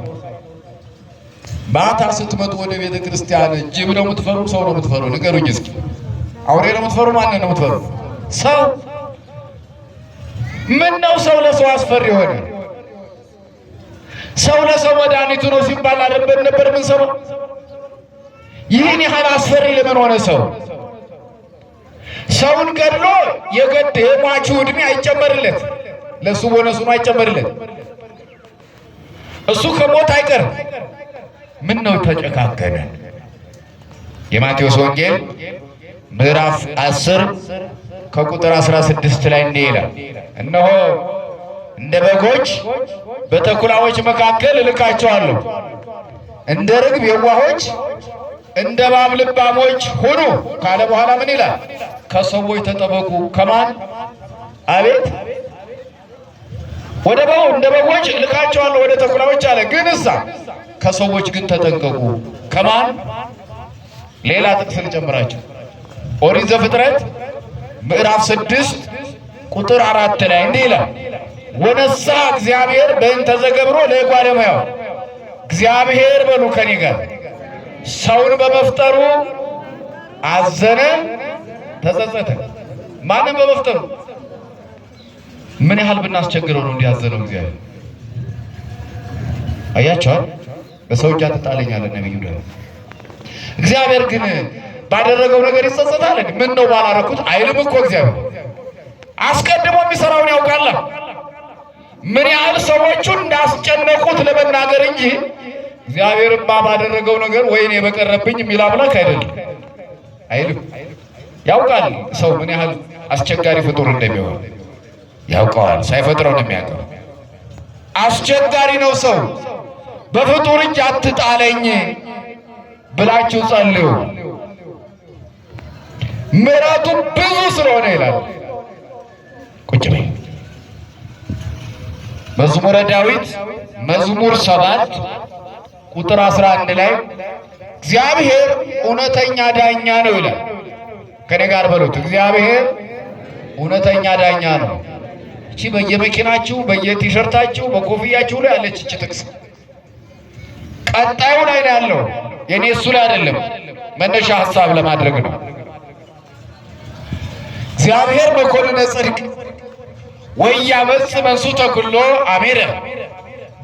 ማታ ስትመጡ ወደ ቤተ ክርስቲያን ጅብ ነው የምትፈሩ? ሰው ነው የምትፈሩ? ንገሩኝ እስኪ። አውሬ ነው የምትፈሩ? ማንን ነው የምትፈሩ? ሰው። ምን ነው ሰው ለሰው አስፈሪ ሆነ? ሰው ለሰው መድኃኒቱ ነው ሲባል አለበት ነበር ምን ሰው ይህን ያህል አስፈሪ ለምን ሆነ? ሰውን ገድሎ የሟቹ ዕድሜ አይጨመርለት፣ ለሱ ቦነሱ ነው አይጨመርለት። እሱ ከሞት አይቀርም። ምን ነው ተጨካከነ? የማቴዎስ ወንጌል ምዕራፍ 10 ከቁጥር 16 ላይ እንዲህ ይላል፣ እነሆ እንደ በጎች በተኩላዎች መካከል እልካቸዋለሁ፣ እንደ ርግብ የዋሆች እንደ እባብ ልባሞች ሁኑ ካለ በኋላ ምን ይላል? ከሰዎች ተጠበቁ። ከማን? አቤት እንደ በጎች እልካቸዋለሁ ወደ ተኩላዎች አለ። ግን ከሰዎች ግን ተጠንቀቁ። ከማን? ሌላ ጥቅስ ልጨምራችሁ። ኦሪት ዘፍጥረት ምዕራፍ 6 ቁጥር 4 ላይ እንዲህ ይላል፣ ወነሳ እግዚአብሔር በእንተ ዘገብሮ ለእጓለ እመሕያው። እግዚአብሔር በሉ ከኔ ጋር ሰውን በመፍጠሩ አዘነ፣ ተጸጸተ። ማንም በመፍጠሩ ምን ያህል ብናስቸግረው ነው እንዲያዘነው እግዚአብሔር? አያቸዋል። በሰው እጅ አትጣለኛለህ ነብዩ ደግሞ። እግዚአብሔር ግን ባደረገው ነገር ይጸጸታል። ምን ነው ባላረኩት አይልም እኮ እግዚአብሔር። አስቀድሞ የሚሰራውን ያውቃል። ምን ያህል ሰዎቹን እንዳስጨነቁት ለመናገር እንጂ እግዚአብሔርማ ባደረገው ነገር ወይኔ በቀረብኝ የሚል አምላክ አይደለም አይልም። ያውቃል ሰው ምን ያህል አስቸጋሪ ፍጡር እንደሚሆን ያውቀዋል። ሳይፈጥረው ነው የሚያውቀው። አስቸጋሪ ነው ሰው። በፍጡር እጅ አትጣለኝ ብላችሁ ጸልዩ፣ ምሕረቱ ብዙ ስለሆነ ይላል። ቁጭ በይ። መዝሙረ ዳዊት መዝሙር 7 ቁጥር 11 ላይ እግዚአብሔር እውነተኛ ዳኛ ነው ይላል። ከኔ ጋር በሉት፣ እግዚአብሔር እውነተኛ ዳኛ ነው። እቺ በየመኪናችሁ በየቲሸርታችሁ በኮፍያችሁ ላይ ያለች እቺ ጥቅስ ቀጣዩ ላይ ነው ያለው። የኔ እሱ ላይ አይደለም፣ መነሻ ሐሳብ ለማድረግ ነው። እግዚአብሔር መኮንነ ጽድቅ ወያመጽ መንሱተ ኩሎ አሜረ፣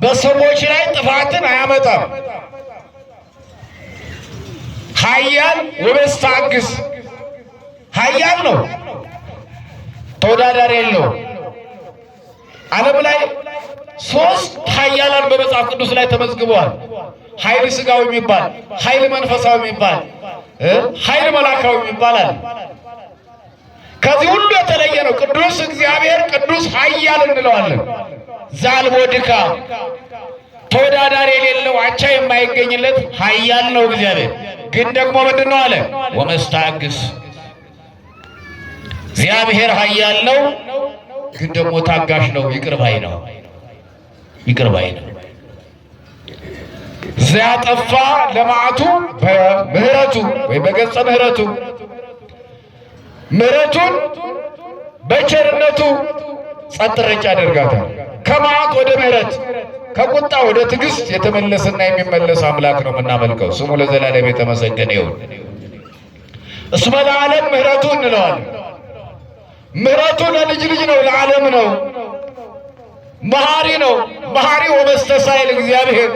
በሰዎች ላይ ጥፋትን አያመጣም። ኃያል ወበስታግስ፣ ኃያል ነው፣ ተወዳዳሪ የለው። ዓለም ላይ 3 ኃያላን በመጽሐፍ ቅዱስ ላይ ተመዝግበዋል። ኃይል ሥጋዊ የሚባል፣ ኃይል መንፈሳዊ የሚባል፣ ኃይል መላካዊ የሚባል አለ። ከዚህ ሁሉ የተለየ ነው ቅዱስ እግዚአብሔር። ቅዱስ ኃያል እንለዋለን። ዛልቦ ድካም፣ ተወዳዳሪ የሌለው አቻ የማይገኝለት ኃያል ነው እግዚአብሔር። ግን ደግሞ ምንድን ነው አለ? ወመስታግስ። እግዚአብሔር ኃያል ነው፣ ግን ደግሞ ታጋሽ ነው፣ ይቅር ባይ ነው። ይቅር ባይ ነው። ዘያጠፋ ለመዓቱ በምህረቱ ወይ በገጸ ምህረቱ፣ ምህረቱን በቸርነቱ ጸጥ ረጭ ያደርጋታል። ከመዓት ወደ ምህረት፣ ከቁጣ ወደ ትዕግስት የተመለሰና የሚመለስ አምላክ ነው የምናመልከው። ስሙ ለዘላለም የተመሰገነ ይሁን። እስመ ለዓለም ምህረቱ እንለዋለን። ምህረቱ ለልጅ ልጅ ነው፣ ለዓለም ነው። መሐሪ ነው። መሐሪ ወመስተሳይል እግዚአብሔር፣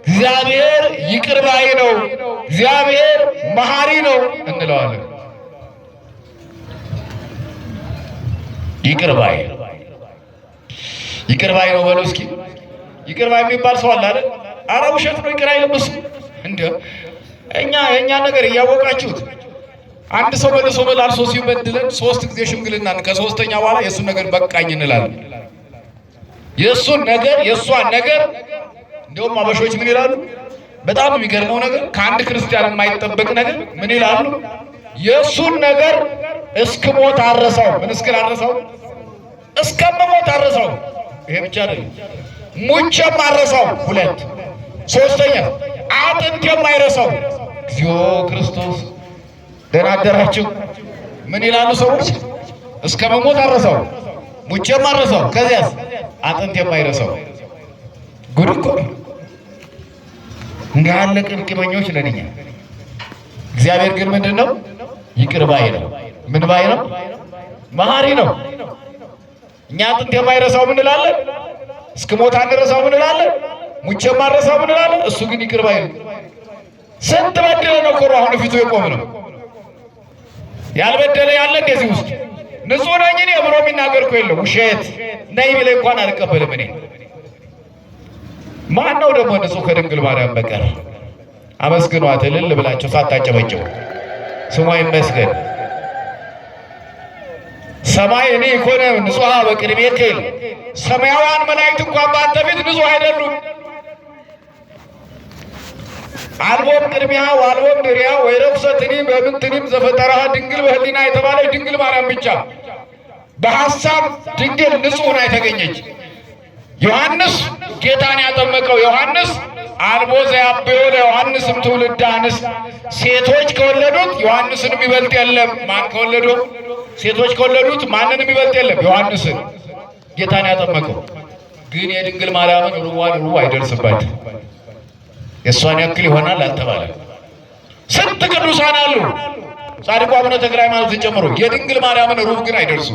እግዚአብሔር ይቅር ባይ ነው፣ እግዚአብሔር መሐሪ ነው እንለዋለን። ይቅር ባይ፣ ይቅር ባይ ነው በሉ እስኪ። ይቅር ባይ የሚባል ሰው አለ አይደል? ኧረ ውሸት ነው፣ ይቅር አይልም እሱ። እንደው የእኛ ነገር እያወቃችሁት አንድ ሰው መልሶ መላልሶ ሲበድለን 3 ጊዜ ሽምግልና፣ ከ3ኛ በኋላ የእሱን ነገር በቃኝ እንላለን። የእሱን ነገር የእሷን ነገር እንደውም አበሾች ምን ይላሉ? በጣም የሚገርመው ነገር ከአንድ ክርስቲያን የማይጠበቅ ነገር ምን ይላሉ? የእሱን ነገር እስክሞት አረሳው። ምን እስክል አረሳው? እስከምሞት አረሳው። ይሄ ብቻ አይደለም፣ ሙቼም አረሳው። 2 3ኛ አጥንቴም አይረሳው። እግዚኦ ክርስቶስ። ደህና አደራችሁ። ምን ይላሉ ሰዎች? እስከምሞት አረሳው፣ ሙቼም አረሳው፣ ከዚያስ አጥንቴም አይረሳው። ጉድ እኮ እንዲህ ያለ ቅምቅመኞች ነን እኛ። እግዚአብሔር ግን ምንድን ነው? ይቅር ባይ ነው። ምን ባይ ነው? መሐሪ ነው። እኛ አጥንት የማይረሳው ምን እንላለን? እስክሞት አንረሳው ምን እንላለን? ሙቼ ማረሳው ምን እንላለን? እሱ ግን ይቅር ባይ ነው። ስንት በደለ ነው እኮ አሁን ፊቱ የቆም ነው። ያልበደለ ያለ እንደዚህ ውስጥ ንጹሕ ነኝ እኔ ብሎ የሚናገር እኮ የለም። ውሸት ነይ ቢለኝ እንኳን አልቀበልም እኔ። ማን ነው ደግሞ ንጹሕ ከድንግል ማርያም በቀር? አመስግኗት እልል ብላችሁ ሳታጨበጭቡ። ስሟ ይመስገን። ሰማይ እኔ ኢኮነ ንጹሐ በቅድሜከ፣ ሰማያውያን መላእክት እንኳን በአንተ ፊት ንጹሕ አይደሉም። አልቦም ቅድሚያ ወአልቦም ድሪያ ወይረክሰትኒ በምንትኒም ዘፈጠረሃ ድንግል በህሊና የተባለች ድንግል ማርያም ብቻ በሐሳብ ድንግል ንጹሕ ሆና የተገኘች። ዮሐንስ ጌታን ያጠመቀው ዮሐንስ አልቦ ዘያብዮ ለዮሐንስም ትውልደ አንስት፣ ሴቶች ከወለዱት ዮሐንስን የሚበልጥ የለም። ማን ከወለዱ? ሴቶች ከወለዱት ማንን የሚበልጥ የለም? ዮሐንስን ጌታን ያጠመቀው። ግን የድንግል ማርያምን ሩቧን ሩብ አይደርስበት። የእሷን ያክል ይሆናል አልተባለ። ስንት ቅዱሳን አሉ፣ ጻድቁ አቡነ ተክለ ሃይማኖትን ጨምሮ። የድንግል ማርያምን ሩብ ግን አይደርሱ።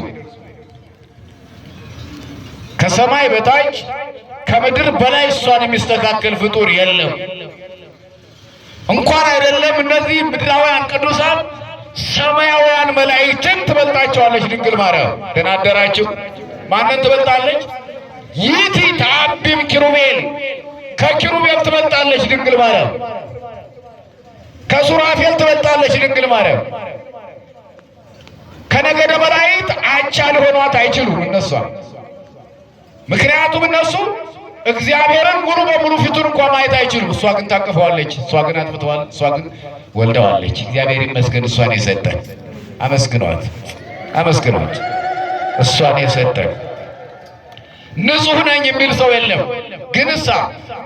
ከሰማይ በታች ከምድር በላይ እሷን የሚስተካከል ፍጡር የለም። እንኳን አይደለም እነዚህ ምድራውያን ቅዱሳን፣ ሰማያውያን መላእክትን ትበልጣቸዋለች ድንግል ማርያም። ደህና አደራችሁ። ማንን ትበልጣለች? ይእቲ ተአቢም ኪሩቤል ከኪሩቤል ትበልጣለች ድንግል ማርያም፣ ከሱራፌል ትበልጣለች ድንግል ማርያም። ከነገደ መላእክት አቻ ሊሆኗት አይችሉም እነሷ። ምክንያቱም እነሱ እግዚአብሔርን ሙሉ በሙሉ ፊቱን እንኳን ማየት አይችሉም። እሷ ግን ታቅፈዋለች፣ እሷ ግን አጥፍተዋል፣ እሷ ግን ወልደዋለች። እግዚአብሔር ይመስገን እሷን የሰጠን። አመስግኗት፣ አመስግኗት። እሷን የሰጠን ንጹሕ ነኝ የሚል ሰው የለም። ግን እሳ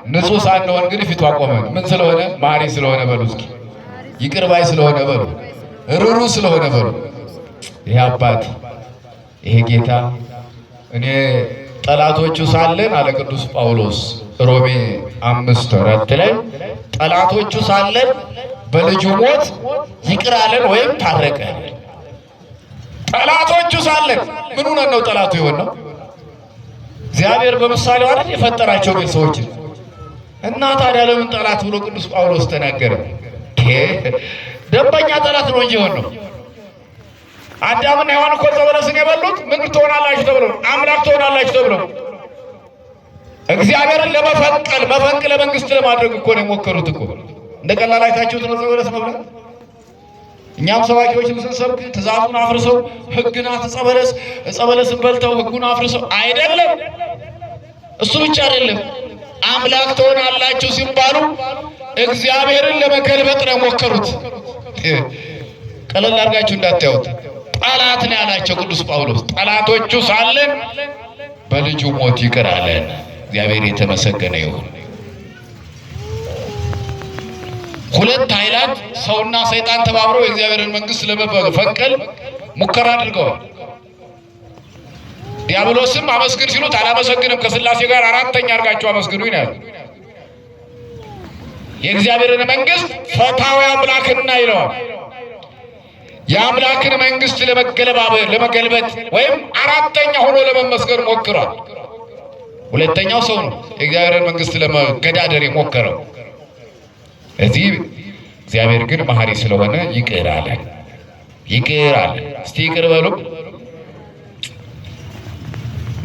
ንጹሕ ሳንሆን ግን ፊቱ አቆመን። ምን ስለሆነ? ማሪ ስለሆነ በሉ እስኪ፣ ይቅር ባይ ስለሆነ በሉ፣ ሩሩ ስለሆነ በሉ። ይሄ አባት ይሄ ጌታ እኔ ጠላቶቹ ሳለን አለ ቅዱስ ጳውሎስ ሮሜ 5:4 ላይ ጠላቶቹ ሳለን በልጁ ሞት ይቅር አለን ወይም ታረቀን። ጠላቶቹ ሳለን ምን ሆነን ነው ጠላቱ የሆነው? እግዚአብሔር በምሳሌው አይደል የፈጠራቸው ሰዎች እና ታዲያ ለምን ጠላት ብሎ ቅዱስ ጳውሎስ ተናገረ? ደንበኛ ጠላት ነው እንጂ የሆነው አዳምና ሔዋን እኮ ዕፀ በለስን የበሉት ምን ትሆናላችሁ ተብሎ አምላክ ትሆናላችሁ ተብሎ እግዚአብሔርን ለመፈንቀል መፈንቅለ መንግስት ለማድረግ እኮ ነው የሞከሩት እኮ። እንደ ቀላል አይታችሁት ነው ዕፀ በለስ መብላት። እኛም ሰባኪዎች ስንሰብክ ትእዛዙን አፍርሰው ሕግና ዕፀ በለስን በልተው ሕጉን አፍርሰው አይደለም። እሱ ብቻ አይደለም፣ አምላክ ትሆናላችሁ ሲባሉ እግዚአብሔርን ለመገልበጥ ነው የሞከሩት። ቀለል አድርጋችሁ እንዳታዩት። ጠላት ነው ያላቸው ቅዱስ ጳውሎስ። ጠላቶቹ ሳለን በልጁ ሞት ይቅር አለን። እግዚአብሔር የተመሰገነ ይሁን። ሁለት ኃይላት ሰውና ሰይጣን ተባብረው የእግዚአብሔርን መንግስት ለመፈንቀል ሙከራ አድርገዋል። ዲያብሎስም አመስግን ሲሉት አላመሰግንም፣ ከሥላሴ ጋር አራተኛ አድርጋችሁ አመስግኑ ይላል። የእግዚአብሔርን መንግስት ፈታዊ አምላክና ይለዋል። የአምላክን መንግስት ለመገልበጥ ወይም አራተኛ ሆኖ ለመመስገን ሞክሯል። ሁለተኛው ሰው ነው የእግዚአብሔርን መንግስት ለመገዳደር የሞከረው። እዚህ እግዚአብሔር ግን መሐሪ ስለሆነ ይቅር አለ። ይቅር አለ። እስቲ ይቅር በሉ።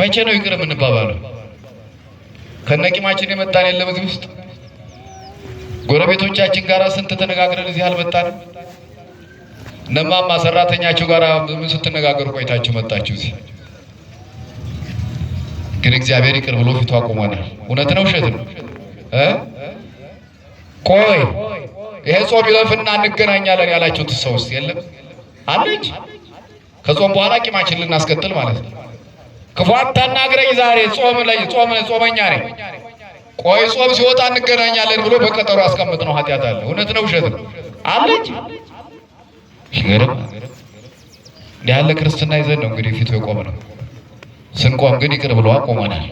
መቼ ነው ይቅር የምንባባለው? ከነቂማችን የመጣን የለም እዚህ ውስጥ። ጎረቤቶቻችን ጋር ስንት ተነጋግረን እዚህ አልመጣንም። እነማማ ሰራተኛችሁ ጋር ምን ስትነጋገሩ ቆይታችሁ መጣችሁ እዚህ። ግን እግዚአብሔር ይቅር ብሎ ፊቱ አቆመናል። እውነት ነው ውሸት ነው? ቆይ ይሄ ጾም ይለፍና እንገናኛለን ያላችሁት ሰውስ የለም አለች። ከጾም በኋላ ቂማችን ልናስቀጥል ማለት ነው። ክፉ አታናግረኝ ዛሬ ጾመኛ ነኝ፣ ቆይ ጾም ሲወጣ እንገናኛለን ብሎ በቀጠሮ አስቀምጥ ነው ኃጢአት አለ። እውነት ነው ውሸት ነው አለች። ይገርም እንዲህ ያለ ክርስትና ይዘን ነው እንግዲህ ፊቱ የቆመ ነው። ስንቆም ግን ይቅር ብሎ አቆመናል።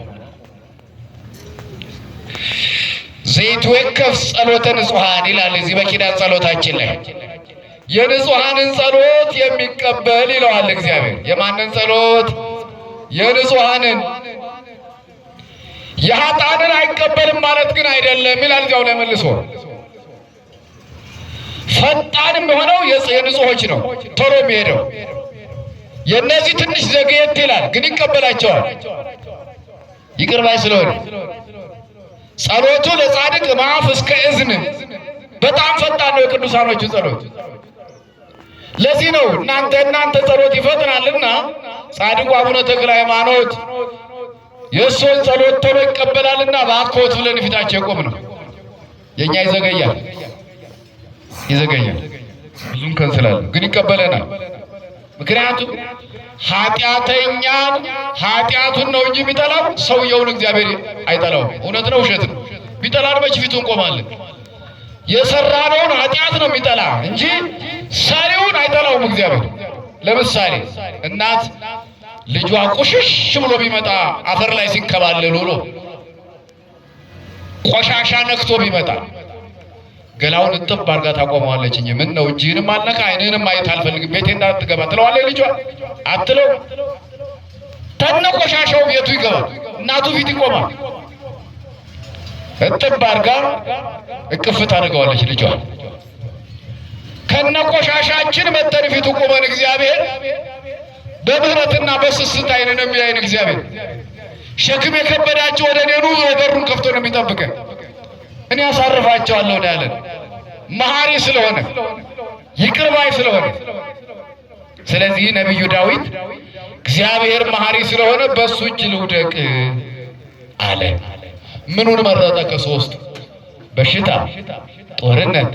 ዘይትወከፍ ጸሎተ ንጹሐን ይላል እዚህ በኪዳን ጸሎታችን ላይ። የንጹሐንን ጸሎት የሚቀበል ይለዋል እግዚአብሔር። የማንን ጸሎት? የንጹሐንን። የኃጥአንን አይቀበልም ማለት ግን አይደለም ይላል እዚያው ላይ መልሶ። ፈጣንም የሆነው የንጹሖች ነው፣ ቶሎ የሚሄደው። የእነዚህ ትንሽ ዘግየት ይላል፣ ግን ይቀበላቸዋል ይቅር ባይ ስለሆነ። ጸሎቱ ለጻድቅ ማፍ እስከ እዝን፣ በጣም ፈጣን ነው የቅዱሳኖቹ ጸሎት። ለዚህ ነው እናንተ ጸሎት ይፈጥናልና ጻድቁ አቡነ ተክለ ሃይማኖት የእሱን ጸሎት ቶሎ ይቀበላልና ባኮት ብለን ፊታቸው የቆም ነው። የኛ ይዘገያል ብዙም ከንስላል፣ ግን ይቀበለናል። ምክንያቱም ኃጢአተኛን ኃጢአቱን ነው እንጂ የሚጠላው ሰውየውን እግዚአብሔር አይጠላውም። እውነት ነው ውሸት ነው? ቢጠላን መች ፊቱ እንቆማለን? የሰራነውን ኃጢአት ነው የሚጠላ እንጂ ሰሪውን አይጠላውም እግዚአብሔር። ለምሳሌ እናት ልጇ ቁሽሽ ብሎ ቢመጣ አፈር ላይ ሲንከባለል ውሎ ቆሻሻ ነክቶ ቢመጣ ገላውን እጥብ አድርጋ ታቆመዋለች እንጂ ምን ነው እጅህንም አልነካ ዓይንህንም ማየት አልፈልግም ቤቴ እንዳትገባ ትለዋለች ልጇ? አትለው። ተነ ቆሻሻው ቤቱ ይገባል፣ እናቱ ፊት ይቆማል። እጥብ አድርጋ እቅፍ ታደርገዋለች ልጇ። ከነ ቆሻሻችን መተን ፊቱ ቆመን እግዚአብሔር በምህረትና በስስት ዓይን ነው የሚያየን እግዚአብሔር። ሸክም የከበዳቸው ወደ እኔ ኑ፣ በሩን ከፍቶ ነው የሚጠብቀን። እኔ አሳርፋቸዋለሁ ነው ያለን። መሐሪ ስለሆነ ይቅር ባይ ስለሆነ። ስለዚህ ነቢዩ ዳዊት እግዚአብሔር መሐሪ ስለሆነ በእሱ እጅ ልውደቅ አለ። ምኑን መረጠ? ከሶስት በሽታ፣ ጦርነት፣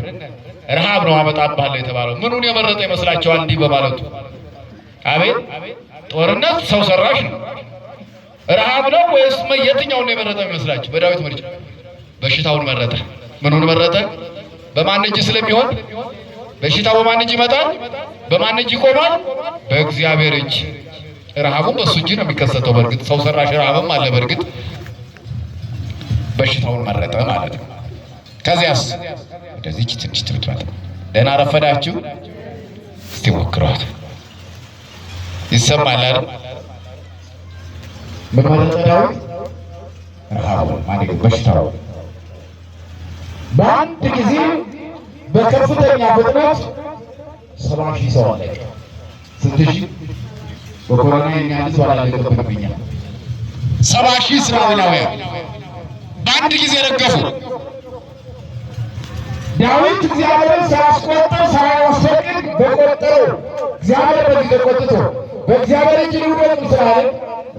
ረሃብ ነው አመጣብሃለሁ የተባለው። ምኑን የመረጠ ይመስላችኋል? እንዲህ በማለቱ አቤት! ጦርነት ሰው ሰራሽ ነው። ረሃብ ነው ወይስ የትኛውን የመረጠ ይመስላችሁ? በዳዊት ምርጫ በሽታውን መረጠ። ምኑን መረጠ? በማን እጅ ስለሚሆን። በሽታው በማን እጅ ይመጣል? በማን እጅ ይቆማል? በእግዚአብሔር እጅ። ረሃቡም በሱ እጅ ነው የሚከሰተው። በእርግጥ ሰው ሰራሽ ረሃብም አለ። በእርግጥ በሽታውን መረጠ ማለት ነው። ከዚያስ ወደዚች ትንሽ ትምጣት። ደህና ረፈዳችሁ። እስቲ ሞክሯት። ይሰማል አይደል? ምን ማለት ነው? ረሃቡ ማለት በሽታው በአንድ ጊዜ በከፍተኛ ፍጥነት 70,000 ሰው አለቀ። ስንት ሺህ? በኮሮና የሚያንስ ባላለቀብንብኛል 70,000 እስራኤላውያን በአንድ ጊዜ ረገፉ። ዳዊት እግዚአብሔርን ሳያስቆጥር ሳያስፈቅድ በቆጠረው እግዚአብሔር በጊዜ ቆጥቶ በእግዚአብሔር እጅ ልውደቅ ስላለ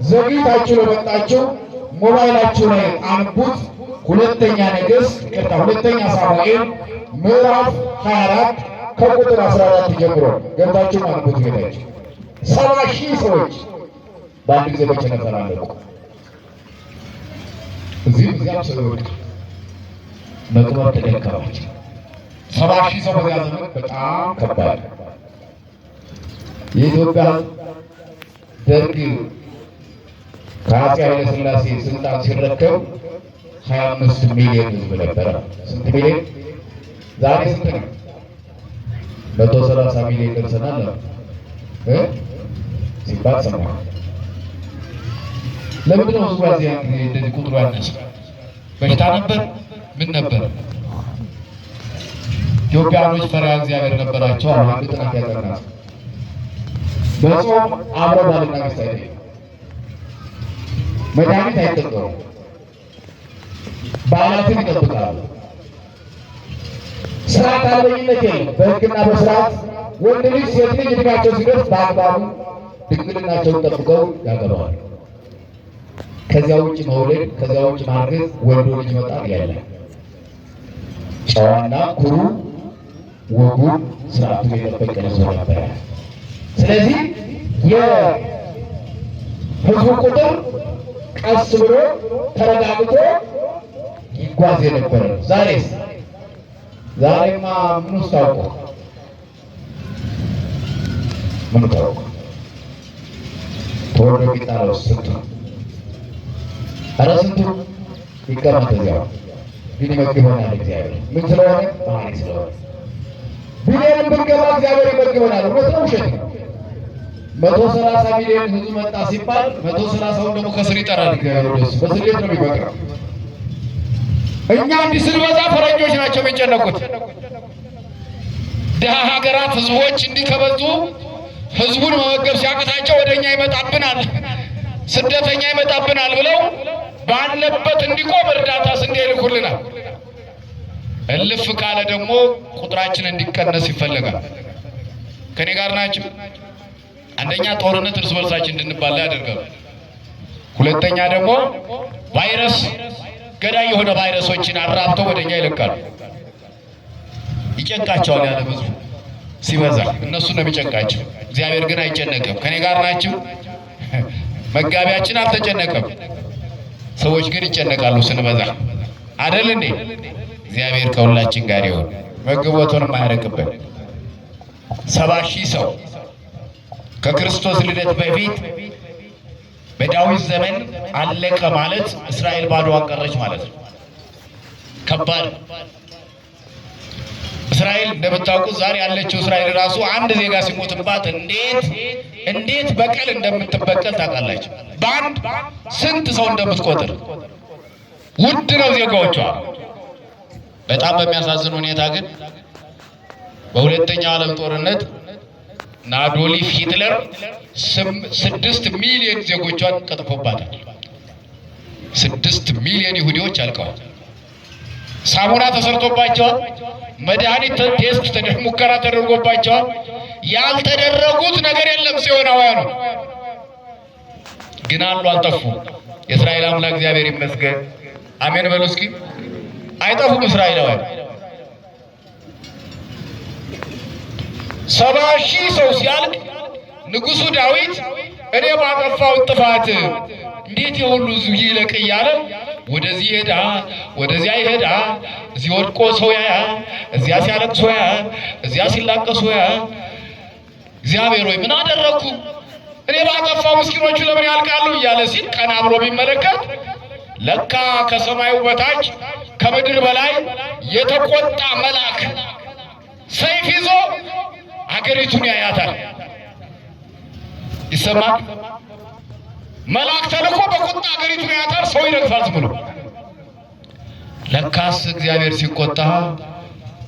ዘግይታችሁ ለመጣችሁ ሞባይላችሁ ላይ አንቡት። ሁለተኛ ሳሙኤል ምዕራፍ 24 ከቁጥር 14 ጀምሮ ገብታችሁ አንቡት። ጌታችሁ 70,000 ሰዎች በአንድ ጊዜ በቸነፈር አለቁ። እዚህም እዚያም ሰው ይወድቃል። መቅበር ተደከማቸው። 70,000 ሰው በዚያ ዘመን በጣም ከባድ። የኢትዮጵያ ደርግ ከአፄ ኃይለ ሥላሴ ስልጣን ሲረከብ 25 ሚሊዮን ህዝብ ነበረ። ስንት ሚሊዮን? ዛሬ ስንት ነው? 130 ሚሊዮን ደርሰናል ሲባል ሰማሁ። ለምንድን ነው ህዝቡ እዚያ እንደዚህ ቁጥሩ ያነሰ? በሽታ ነበር? ምን ነበር? ኢትዮጵያኖች ፈሪሃ እግዚአብሔር ነበራቸው። አንድ ጥናት ያጠና በጾም አብረው ባልና ሚስት አይደለም፣ መድኃኒት አይጠቀሙም፣ በዓላትን ይጠብቃሉ። ስርዓት አልበኝነት የለም። በህግና በስርዓት ወንድ ልጅ ሴት ልጅ እድሜያቸው ሲደርስ በአግባቡ ድንግልናቸውን ጠብቀው ያገባዋል። ከዚያ ውጭ መውለድ፣ ከዚያ ውጭ ማርገዝ፣ ወልዶ ልጅ መጣል ያለ ጨዋና ኩሩ ወጉን ስርዓቱን የጠበቀ ህዝብ ነበረ። ስለዚህ የህዝቡ ቁጥር ቀስ ብሎ ተረጋግቶ ይጓዝ የነበረ። ዛሬማ ምን ውስጥ ታውቆ ምን ታውቆ ተወርዶ ቢጣለው ስንቱ ኧረ ስንቱ ይቀመጥ እዚያው ግን ይመግበናል እግዚአብሔር። ምን ስለሆነ? ባህሪ ስለሆነ። ቢሊዮን ብንገባ እግዚአብሔር ይመግበናል። እውነት ነው ውሸት ነው? 130 ሚሊዮን ህዝብ መጣ ሲባል 130ውን ደግሞ ከስር ይጠራል እግዚአብሔር። ደስ በስሌት ነው የሚበቅረው። እኛ እንዲህ ስንበዛ ፈረንጆች ናቸው የሚጨነቁት። ድሀ ሀገራት ህዝቦች እንዲህ ከበዙ ህዝቡን መመገብ ሲያቅታቸው ወደኛ ይመጣብናል፣ ስደተኛ ይመጣብናል ብለው ባለበት እንዲቆም እርዳታ ስንዴ ይልኩልናል። እልፍ ካለ ደግሞ ቁጥራችን እንዲቀነስ ይፈለጋል። ከኔ ጋር ናቸው። አንደኛ ጦርነት እርስ በርሳችን እንድንባላ ያደርጋሉ። ሁለተኛ ደግሞ ቫይረስ፣ ገዳይ የሆነ ቫይረሶችን አራብተው ወደኛ ይለቃሉ። ይጨንቃቸዋል። ያለ ብዙ ሲበዛ እነሱ ነው የሚጨንቃቸው። እግዚአብሔር ግን አይጨነቅም። ከኔ ጋር ናቸው። መጋቢያችን አልተጨነቀም። ሰዎች ግን ይጨነቃሉ ስንበዛ አይደል እንዴ? እግዚአብሔር ከሁላችን ጋር ይሁን። መግቦቱን የማያረቅብን 70,000 ሰው ከክርስቶስ ልደት በፊት በዳዊት ዘመን አለቀ ማለት እስራኤል ባዶዋን ቀረች ማለት ነው። ከባድ። እስራኤል እንደምታውቁት ዛሬ ያለችው እስራኤል ራሱ አንድ ዜጋ ሲሞትባት እንዴት በቀል እንደምትበቀል ታውቃላችሁ። በአንድ ስንት ሰው እንደምትቆጥር ውድ ነው ዜጋዎቿ። በጣም በሚያሳዝን ሁኔታ ግን በሁለተኛው ዓለም ጦርነት እና አዶልፍ ሂትለር 6 ሚሊዮን ዜጎቿን ቀጥፎባታል። 6 ሚሊዮን ይሁዲዎች አልቀዋል። ሳሙና ተሰርቶባቸዋል። መድኃኒት ቴስት ሙከራ ተደርጎባቸዋል። ያልተደረጉት ነገር የለም። ጽዮናውያኑ ግን አሉ፣ አልጠፉም። የእስራኤል አምላክ እግዚአብሔር ይመስገን። አሜን በሉ እስኪ። አይጠፉም እስራኤላውያን። 70,000 ሰው ሲያልቅ ንጉሡ ዳዊት እኔ ባጠፋሁት ጥፋት እንዴት የሁሉ ሕዝብ ይለቅ እያለ ወደዚህ ይሄዳል፣ ወደዚያ ይሄዳል። እዚህ ወድቆ ሰው ያያል፣ እዚያ ሲያለቅስ ያያል፣ እዚያ ሲላቀሱ ያያል። እግዚአብሔር ሆይ ምን አደረግኩ? እኔ ባጠፋው ምስኪኖቹ ለምን ያልቃሉ እያለ ሲል ቀና ብሎ ቢመለከት ለካ ከሰማዩ በታች ከምድር በላይ የተቆጣ መልአክ ሰይፍ ይዞ አገሪቱን ያያታል። ይሰማል። መልአክ ተልኮ በቁጣ አገሪቱን ያያታል። ሰው ይረግፋል ብሎ ለካስ እግዚአብሔር ሲቆጣ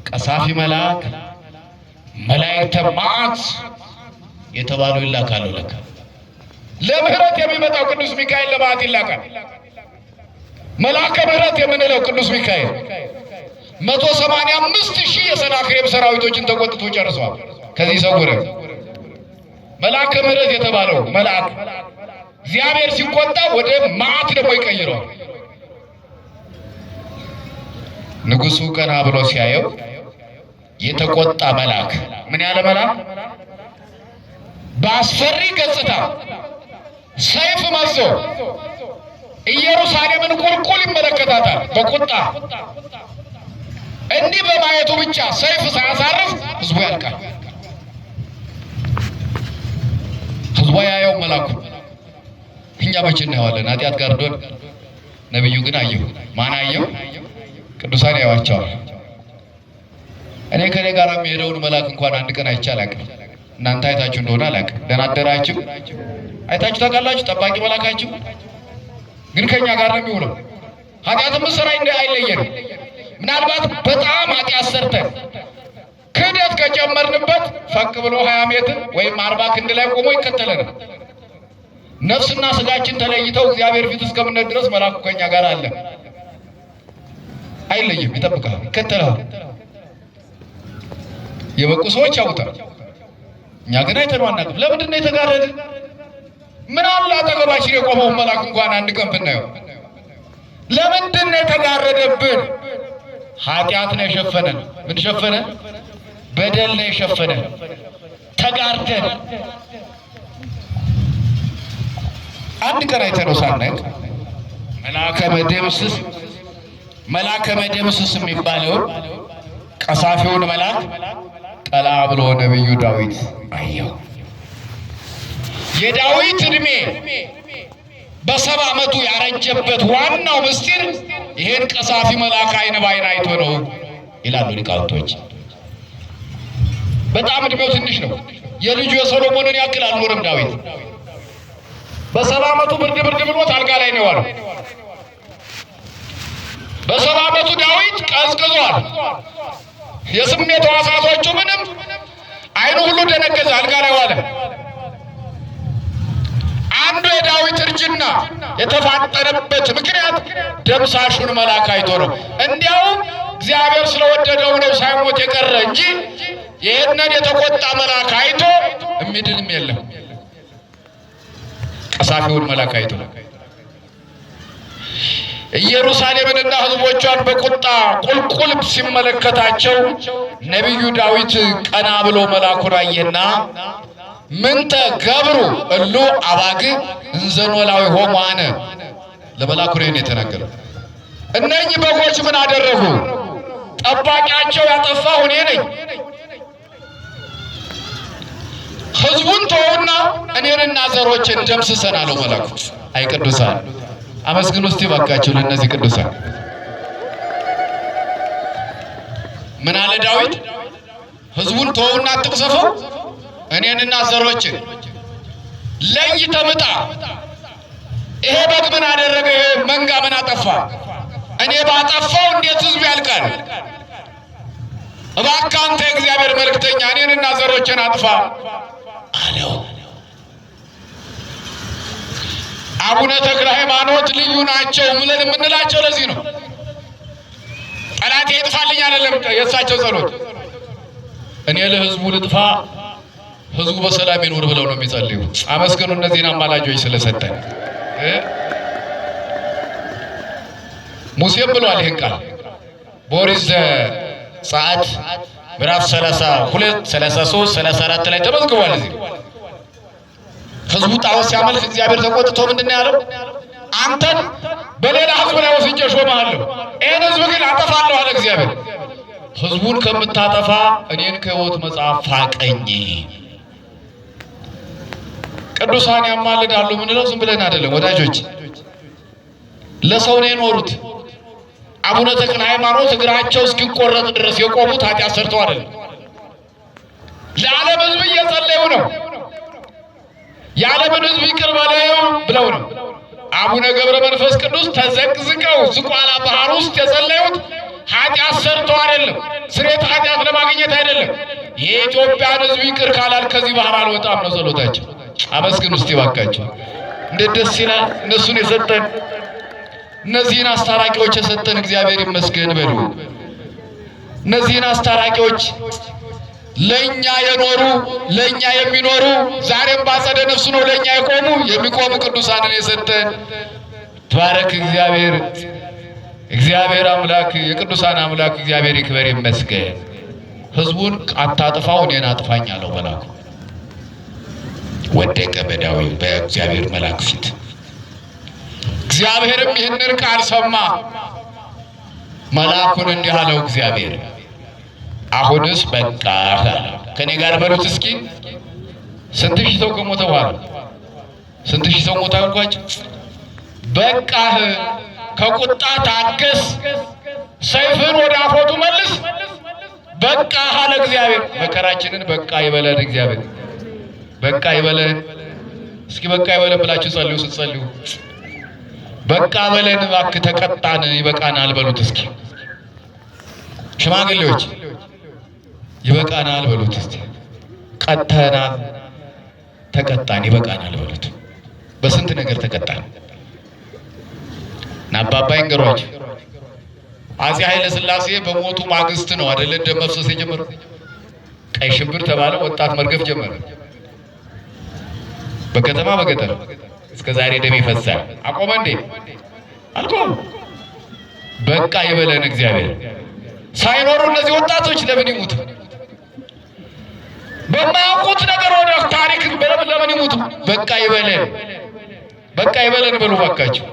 ቀሳፊ መልአክ መላእክተ መዓት የተባሉ ይላካሉ። ለካ ለምህረት የሚመጣው ቅዱስ ሚካኤል ለመዓት ይላካል። መልአከ ምህረት የምንለው ቅዱስ ሚካኤል 185,000 የሰናክሬም ሰራዊቶችን ተቆጥቶ ጨርሷል። ከዚህ ሰውረ መልአከ ምህረት የተባለው መልአክ እግዚአብሔር ሲቆጣ ወደ መዓት ደግሞ ይቀይረዋል። ንጉሡ ቀና ብሎ ሲያየው የተቆጣ መልአክ ምን ያለ መልአክ በአስፈሪ ገጽታ ሰይፍ መዞ ኢየሩሳሌምን ቁልቁል ይመለከታታል በቁጣ። እንዲህ በማየቱ ብቻ ሰይፍ ሳያሳርፍ ህዝቡ ያልቃል። ህዝቡ ያየው መልአኩ እኛ መቼ እናየዋለን? ኃጢአት ጋር ዶን ነብዩ ግን አየሁ። ማን አየው? ቅዱሳን ያዩዋቸዋል። እኔ ከኔ ጋር የሚሄደውን መልአክ እንኳን አንድ ቀን አይቼ አላውቅም። እናንተ አይታችሁ እንደሆነ አላውቅም። ደህና አደራችሁ አይታችሁ ታውቃላችሁ? ጠባቂ መልአካችሁ ግን ከኛ ጋር ነው የሚውለው። ኃጢአትም ስራ አይለየንም። ምናልባት በጣም ኃጢአት ሰርተን ክህደት ከጨመርንበት ፈቅ ብሎ 20 ሜትር ወይም 40 ክንድ ላይ ቆሞ ይከተለናል። ነፍስና ስጋችን ተለይተው እግዚአብሔር ፊት እስከምንሄድ ድረስ መልአኩ ከኛ ጋር አለ። አይለይም፣ ይጠብቃል፣ ይከተላል። የበቁ ሰዎች ያውቁታል። እኛ ግን አይተነው አናውቅም። ለምንድን ነው የተጋረድን? ምን አለ አጠገባችን የቆመውን መልአክ እንኳን አንድ ቀን ብናየው። ለምንድን ነው የተጋረደብን? ኃጢአት ነው የሸፈነን። ምን ሸፈነን? በደል ነው የሸፈነን። ተጋርደን አንድ ቀን አይተነው ሳናውቅ መልአከ መደምስስ የሚባለውን ቀሳፊውን መልአክ ቀላ ብሎ ነብዩ ዳዊት አየው። የዳዊት እድሜ በ70 ዓመቱ ያረጀበት ዋናው ምስጢር ይሄን ቀሳፊ መልአክ አይን ባይን አይቶ ነው ይላሉ ሊቃውንቶች። በጣም እድሜው ትንሽ ነው። የልጁ የሰሎሞንን ያክል አልኖርም ዳዊት። በ70 ዓመቱ ብርድ ብሎት አልጋ ላይ ነው ያለው። በ70 ዓመቱ ዳዊት ቀዝቅዟል። የስሜት ሕዋሳቶቹ ምንም አይኑ ሁሉ ደነገዘ፣ አልጋ ላይ ዋለ። አንዱ የዳዊት እርጅና የተፋጠነበት ምክንያት ደምሳሹን መልአክ አይቶ ነው። እንዲያውም እግዚአብሔር ስለወደደው ነው ሳይሞት የቀረ እንጂ ይህንን የተቆጣ መልአክ አይቶ የሚድንም የለም። ቀሳፊውን መልአክ አይቶ ኢየሩሳሌምንና ሕዝቦቿን በቁጣ ቁልቁል ሲመለከታቸው ነቢዩ ዳዊት ቀና ብሎ መልአኩን አየና ምንተ ገብሩ እሉ አባግ እንዘኖላዊ ሆሟነ ለመልአኩ ነው የተናገረው። እነኚህ በጎች ምን አደረጉ? ጠባቂያቸው ያጠፋሁ እኔ ነኝ። ሕዝቡን ተውና እኔንና ዘሮችን ደምስሰን አለው መልአኩ። አይ ቅዱሳን አመስግኑ እስቲ ባካችሁ ለእነዚህ ቅዱሳን። ምን አለ ዳዊት? ሕዝቡን ተውና አትቅሰፈው፣ እኔንና ዘሮችን ለይተህ ምጣ። ይሄ በግ ምን አደረገ? ይሄ መንጋ ምን አጠፋ? እኔ ባጠፋው እንዴት ሕዝብ ያልቃል? እባክህ አንተ የእግዚአብሔር መልእክተኛ እኔንና ዘሮችን አጥፋ። አለው። አቡነ ተክለ ሃይማኖት ልዩ ናቸው ብለን የምንላቸው ለዚህ ነው። ጠላቴ ይጥፋልኝ አይደለም የእሳቸው ጸሎት፣ እኔ ለህዝቡ ልጥፋ ህዝቡ በሰላም ይኑር ብለው ነው የሚጸልዩ። አመስግኑ እነዚህን አማላጆች ስለሰጠን። ሙሴም ብሏል ይህን ቃል በኦሪት ዘጸአት ምዕራፍ 32፣ 33፣ 34 ላይ ተመዝግቧል። እዚህ ህዝቡ ጣዖት ሲያመልክ እግዚአብሔር ተቆጥቶ ምንድነው ያለው? አንተን በሌላ ህዝብ ላይ ወስጄ ሾመሃለሁ፣ ይህን ህዝብ ግን አጠፋለሁ አለ እግዚአብሔር። ህዝቡን ከምታጠፋ እኔን ከሕይወት መጽሐፍ ፋቀኝ። ቅዱሳን ያማልዳሉ ምንለው ዝም ብለን አይደለም ወዳጆች፣ ለሰው ነው የኖሩት። አቡነ ተክለ ሃይማኖት እግራቸው እስኪቆረጥ ድረስ የቆሙት ኃጢአት ሰርተው አይደለም፣ ለዓለም ህዝብ እየጸለዩ ነው። የዓለምን ህዝብ ይቅር በለው ብለው ነው። አቡነ ገብረ መንፈስ ቅዱስ ተዘቅዝቀው ዝቋላ ባህር ውስጥ የጸለዩት ኃጢአት ሰርተው አይደለም፣ ስርየተ ኃጢአት ለማግኘት አይደለም። የኢትዮጵያን ህዝብ ይቅር ካላል ከዚህ ባህር አልወጣም ነው ጸሎታቸው። አመስግኑ እስቲ ባካቸው። እንዴት ደስ ይላል! እነሱን የሰጠን እነዚህን አስታራቂዎች የሰጠን እግዚአብሔር ይመስገን በሉ። እነዚህን አስታራቂዎች ለኛ የኖሩ ለኛ የሚኖሩ ዛሬም ባጸደ ነፍሱ ነው ለኛ የቆሙ የሚቆሙ ቅዱሳንን የሰጠን ተባረክ እግዚአብሔር። እግዚአብሔር አምላክ የቅዱሳን አምላክ እግዚአብሔር ይክበር ይመስገን። ህዝቡን አታጥፋው እኔን አጥፋኝ አለው መልአኩ። ወደቀ በዳዊት በእግዚአብሔር መልአክ ፊት። እግዚአብሔርም ይህንን ቃል ሰማ። መልአኩን እንዲህ አለው እግዚአብሔር፣ አሁንስ በቃ አለው። ከኔ ጋር በሉት እስኪ። ስንት ሺህ ሰው ከሞተ በኋላ ስንት ሺህ ሰው ሞተ አልኳቸው። በቃህ፣ ከቁጣ ታገስ፣ ሰይፍን ወደ አፎቱ መልስ፣ በቃ አለ እግዚአብሔር። መከራችንን በቃ ይበለን እግዚአብሔር፣ በቃ ይበለን። እስኪ በቃ ይበለን ብላችሁ ጸልዩ። ስትጸልዩ በቃ በለን እባክህ፣ ተቀጣን፣ ይበቃናል በሉት እስኪ። ሽማግሌዎች ይበቃናል በሉት እስቲ። ቀጥተናል፣ ተቀጣን፣ ይበቃናል በሉት። በስንት ነገር ተቀጣን። አባባ ይንገሯቸው። አፄ ኃይለ ሥላሴ በሞቱ ማግስት ነው አይደለ ደም መፍሰስ የጀመረው። ቀይ ሽብር ተባለ፣ ወጣት መርገፍ ጀመረ። በከተማ በገጠር እስከ ዛሬ ደም ይፈሳል። አቆመ እንዴ? አልቆም። በቃ ይበለን እግዚአብሔር። ሳይኖሩ እነዚህ ወጣቶች ለምን ይሙቱ? በማያውቁት ነገር ወደ ታሪክ ለምን ይሙቱ? በቃ ይበለን፣ በቃ ይበለን በሉ ባካችሁ።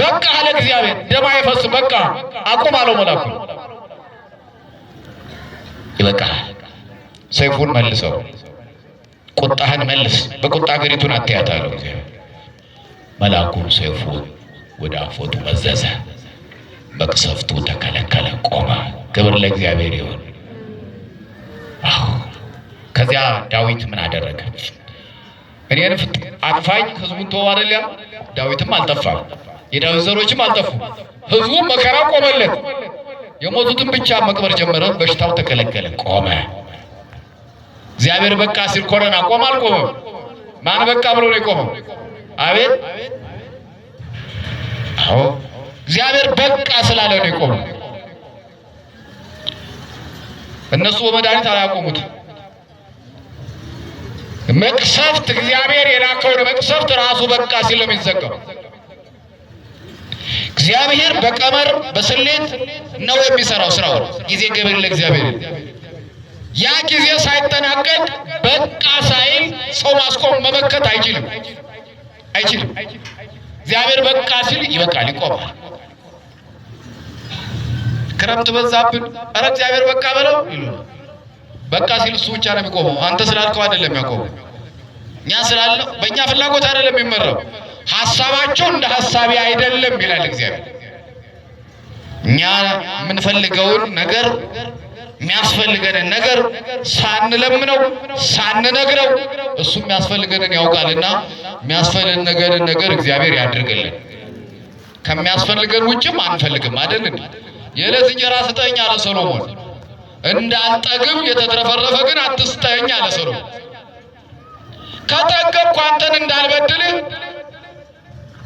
በቃ አለ እግዚአብሔር። ደም አይፈስም፣ በቃ አቁም አለው መልአኩ። ይበቃል፣ ሰይፉን መልሰው፣ ቁጣህን መልስ፣ በቁጣ ሀገሪቱን አትያት አለው እግዚአብሔር። መልአኩን ሰይፉን ወደ አፎቱ መዘዘ፣ መቅሰፍቱ ተከለከለ፣ ቆመ። ክብር ለእግዚአብሔር ይሁን። አዎ ከዚያ ዳዊት ምን አደረገ? እኔን አጥፋኝ ህዝቡን ተወው አይደል ያለው። ዳዊትም አልጠፋም፣ የዳዊት ዘሮችም አልጠፉም። ህዝቡ መከራ ቆመለት። የሞቱትን ብቻ መቅበር ጀመረ። በሽታው ተከለከለ፣ ቆመ። እግዚአብሔር በቃ ሲል ኮረና ቆመ አልቆመም? ማን በቃ ብሎ ነው የቆመው? አቤት! አዎ እግዚአብሔር በቃ ስላለ ነው የቆመው። እነሱ በመድኃኒት አላቆሙት። መቅሰፍት እግዚአብሔር የላከውን መቅሰፍት ራሱ በቃ ሲል ነው የሚዘጋው። እግዚአብሔር በቀመር በስሌት ነው የሚሰራው ስራውን። ጊዜ ገበል ለእግዚአብሔር። ያ ጊዜ ሳይጠናቀቅ በቃ ሳይል ሰው ማስቆም መመከት አይችልም፣ አይችልም። እግዚአብሔር በቃ ሲል ይበቃል፣ ይቆማል። ክረምት በዛብን፣ ኧረ እግዚአብሔር በቃ በለው ይሉ። በቃ ሲል እሱ ብቻ ነው የሚቆመው። አንተ ስላልከው አይደለም የሚያቆመው። እኛ ስላልነው በእኛ ፍላጎት አይደለም የሚመራው። ሐሳባቸው እንደ ሐሳቤ አይደለም ይላል እግዚአብሔር። እኛ የምንፈልገውን ነገር የሚያስፈልገንን ነገር ሳንለምነው ሳንነግረው እሱ የሚያስፈልገንን ያውቃልና የሚያስፈልገንን ነገር እግዚአብሔር ያድርግልን። ከሚያስፈልገን ውጭም አንፈልግም አይደል እንዴ? የዕለት እንጀራ ስጠኝ አለ ሰሎሞን። እንዳልጠግብ የተትረፈረፈ ግን አትስጠኝ አለ ሰሎሞን። ከጠገብኩ አንተን እንዳልበድልህ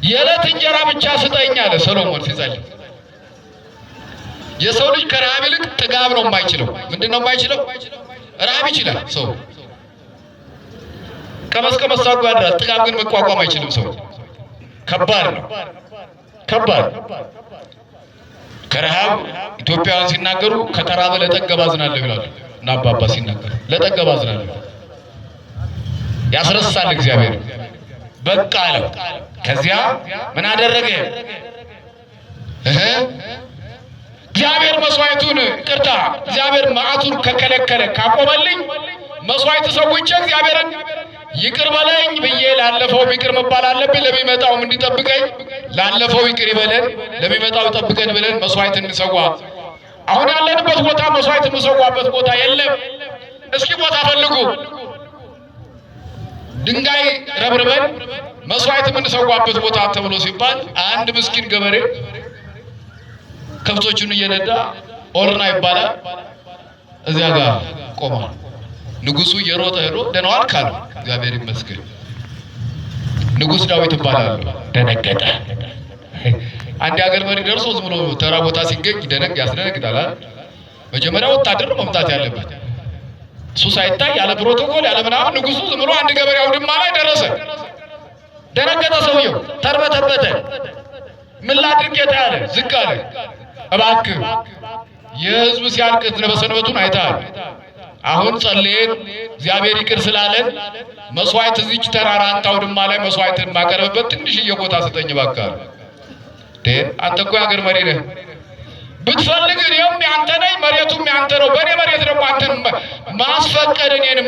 የዕለት እንጀራ ብቻ ስጠኝ አለ ሰሎሞን ሲጸልይ። የሰው ልጅ ከረሃብ ይልቅ ጥጋብ ነው የማይችለው። ምንድነው የማይችለው? ረሃብ ይችላል ሰው ቀመስ አድርጎ ያድራል። ጥጋብ ግን መቋቋም አይችልም ሰው። ከባድ ነው፣ ከባድ። ከረሃብ ኢትዮጵያውያን ሲናገሩ ከተራበ ለጠገብ አዝናለሁ ይላሉ እና አባባ ሲናገሩ ለጠገብ አዝናለሁ። ያስረሳል እግዚአብሔር። በቃ አለው። ከዚያ ምን አደረገ? እግዚአብሔር መስዋዕቱን ቅርታ እግዚአብሔር መዓቱን ከከለከለ ካቆመልኝ መስዋዕት ሰውቼ እግዚአብሔርን ይቅር በለኝ ብዬ ላለፈው ይቅር መባል አለብኝ። ለሚመጣውም እንዲጠብቀኝ ላለፈው ይቅር ይበለን ለሚመጣው ይጠብቀን ብለን መስዋዕት እንሰዋ። አሁን ያለንበት ቦታ መስዋዕት እንሰዋበት ቦታ የለም። እስኪ ቦታ ፈልጉ። ድንጋይ ረብርበን መስዋዕት የምንሰዋበት ቦታ ተብሎ ሲባል አንድ ምስኪን ገበሬ ከብቶቹን እየነዳ ኦርና ይባላል እዚያ ጋር ቆሟል። ንጉሱ እየሮጠ ሄዶ ደህናዋል ካሉ እግዚአብሔር ይመስገን። ንጉስ ዳዊት ይባላል። ደነገጠ። አንድ ሀገር መሪ ደርሶ ዝም ብሎ ተራ ቦታ ሲገኝ ያስደነግጣል። መጀመሪያ ወታደር መምጣት ያለበት እሱ ሳይታይ ያለ ፕሮቶኮል ያለ ምናምን ንጉሱ ዝም ብሎ አንድ ገበሬ አውድማ ላይ ደረሰ። ደነገጠ። ሰውየው ተርበተበተ። ምን ላድርግ ጌታ ያለ ዝቅ አለ። እባክህ የህዝብ ሲያልቅ በሰንበቱን አይተሃል። አሁን ጸልየን እግዚአብሔር ይቅር ስላለን መስዋዕት እዚች ተራራ አንተ አውድማ ላይ መስዋዕትን ማቀርብበት ትንሽዬ ቦታ ስጠኝ እባክህ። አንተ እኮ የሀገር መሪ ነህ። ብትፈልግ እኔም ያንተ ነኝ፣ መሬቱም ያንተ ነው። በእኔ መሬት ደግሞ አንተን ማስፈቀድ እኔን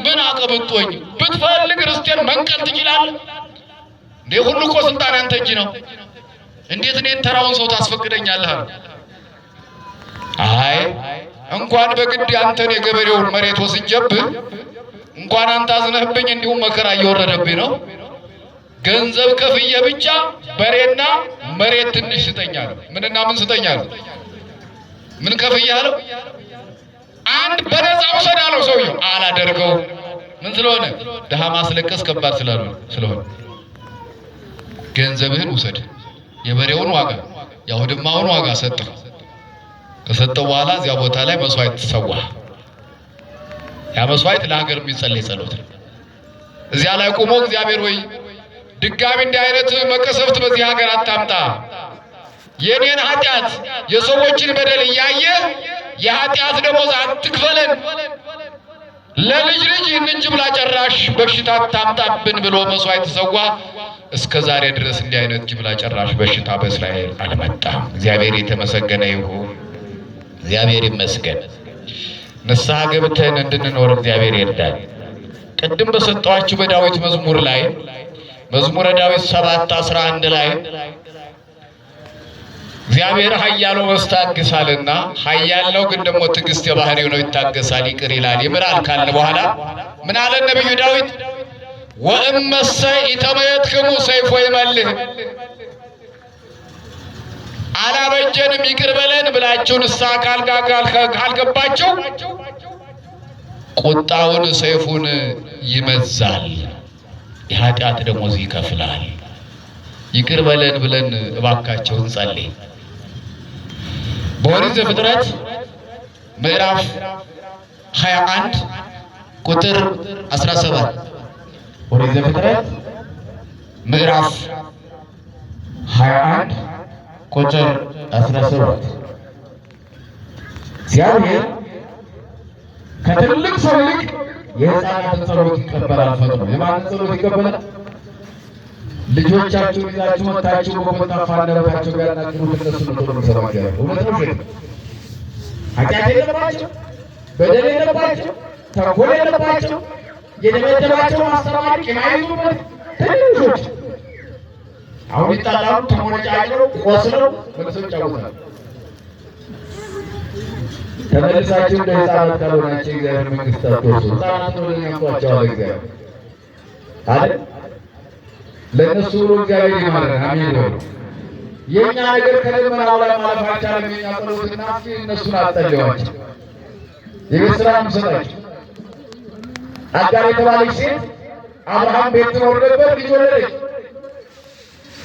ምን አቅብጦኝ? ብትፈልግ ርስቴን መንቀል ትችላለህ እንዴ? ሁሉ እኮ ስልጣን ያንተ እጅ ነው። እንዴት እኔን ተራውን ሰው ታስፈቅደኛለህ? አይ እንኳን በግድ አንተን የገበሬውን መሬት ወስጀብህ እንኳን አንተ አዝነህብኝ እንዲሁም መከራ እየወረደብኝ ነው። ገንዘብ ከፍዬ ብቻ በሬና መሬት ትንሽ ስጠኛለሁ። ምንና ምን ስጠኛለሁ? ምን ከፍያለሁ? አንድ በነፃ ውሰድ አለው ሰውየው። አላደርገው። ምን ስለሆነ? ድሃ ማስለቀስ ከባድ ስለሆነ ገንዘብህን ውሰድ። የበሬውን ዋጋ የአውድማውን ዋጋ ሰጠው። ከሰጠው በኋላ እዚያ ቦታ ላይ መስዋዕት ተሰዋ። ያ መስዋዕት ለሀገር የሚጸለይ ጸሎት ነው። እዚያ ላይ ቆሞ እግዚአብሔር ወይ ድጋሚ እንዲህ አይነት መቀሰፍት በዚህ ሀገር አታምጣ፣ የኔን ኃጢአት የሰዎችን በደል እያየ የኃጢአት ደሞዝ አትክፈለን፣ ለልጅ ልጅ ይህንን ጅምላ ጨራሽ በሽታ አታምጣብን ብሎ መስዋዕት ተሰዋ። እስከ ዛሬ ድረስ እንዲህ አይነት ጅምላ ጨራሽ በሽታ በእስራኤል አልመጣም። እግዚአብሔር የተመሰገነ ይሁን። እግዚአብሔር ይመስገን። ንስሐ ገብተን እንድንኖር እግዚአብሔር ይርዳል። ቅድም በሰጠዋችሁ በዳዊት መዝሙር ላይ መዝሙረ ዳዊት 7:11 ላይ እግዚአብሔር ኃያሉ ያስታግሳልና ኃያል ግን ደግሞ ትዕግስት የባህሪው ነው፣ ይታገሳል፣ ይቅር ይላል፣ ይምራል ካለ በኋላ ምን አለ ነብዩ ዳዊት? ወእመሰ ኢተመየጥክሙ ሰይፎ ይመልህ፣ አላበጀንም ይቅር በለን ብላችሁ ንስሐ ካልገባችሁ ቁጣውን ሰይፉን ይመዛል፣ የኃጢአት ደሞዝ ይከፍላል። ይቅር በለን ብለን እባካችሁን ጸልይ። በኦሪት ዘፍጥረት ምዕራፍ 21 ቁጥር 17 ኦሪት ዘፍጥረት ምዕራፍ 21 ቁጥር 17 እግዚአብሔር ከትልቅ ሰው ይልቅ የሕፃናትን ጸሎት ይቀበላል ፈጥኖ። የማንን ጸሎት ይቀበላል? ልጆቻችሁን ይዛችሁ መጥታችሁ በቆጣፋ አንደበታቸው ቢያናግሩት እነሱ ነው ቶሎ የሚሰማቸው። እውነት ነው። ኃጢአት የለባቸው፣ በደል የለባቸው፣ ተንኮል የለባቸው፣ የደበደባቸው ማስተማሪ የማይዙበት ትንሾች አሁን ይጣላሉ፣ ተሞነጫጭረው ቆስለው መልሰው ይጫወታሉ። ተመልሳችሁ እንደ ሕፃናት ካልሆናችሁ እግዚአብሔር መንግሥት አትወርሱም። ሕፃናት ነው ለሚያምጧቸዋል እግዚአብሔር አይደል? ለእነሱ ብሎ እግዚአብሔር ይማረን። አሜን ነው። የእኛ ነገር ከልመናው ላይ ማለፍ አልቻለም። የእኛ ጸሎትና እነሱን አትጸልዩዋቸው። የቤት ስራ ምሰጣቸው። አጋር የተባለች ሴት አብርሃም ቤት ትኖር ነበር። ልጅ ወለደች።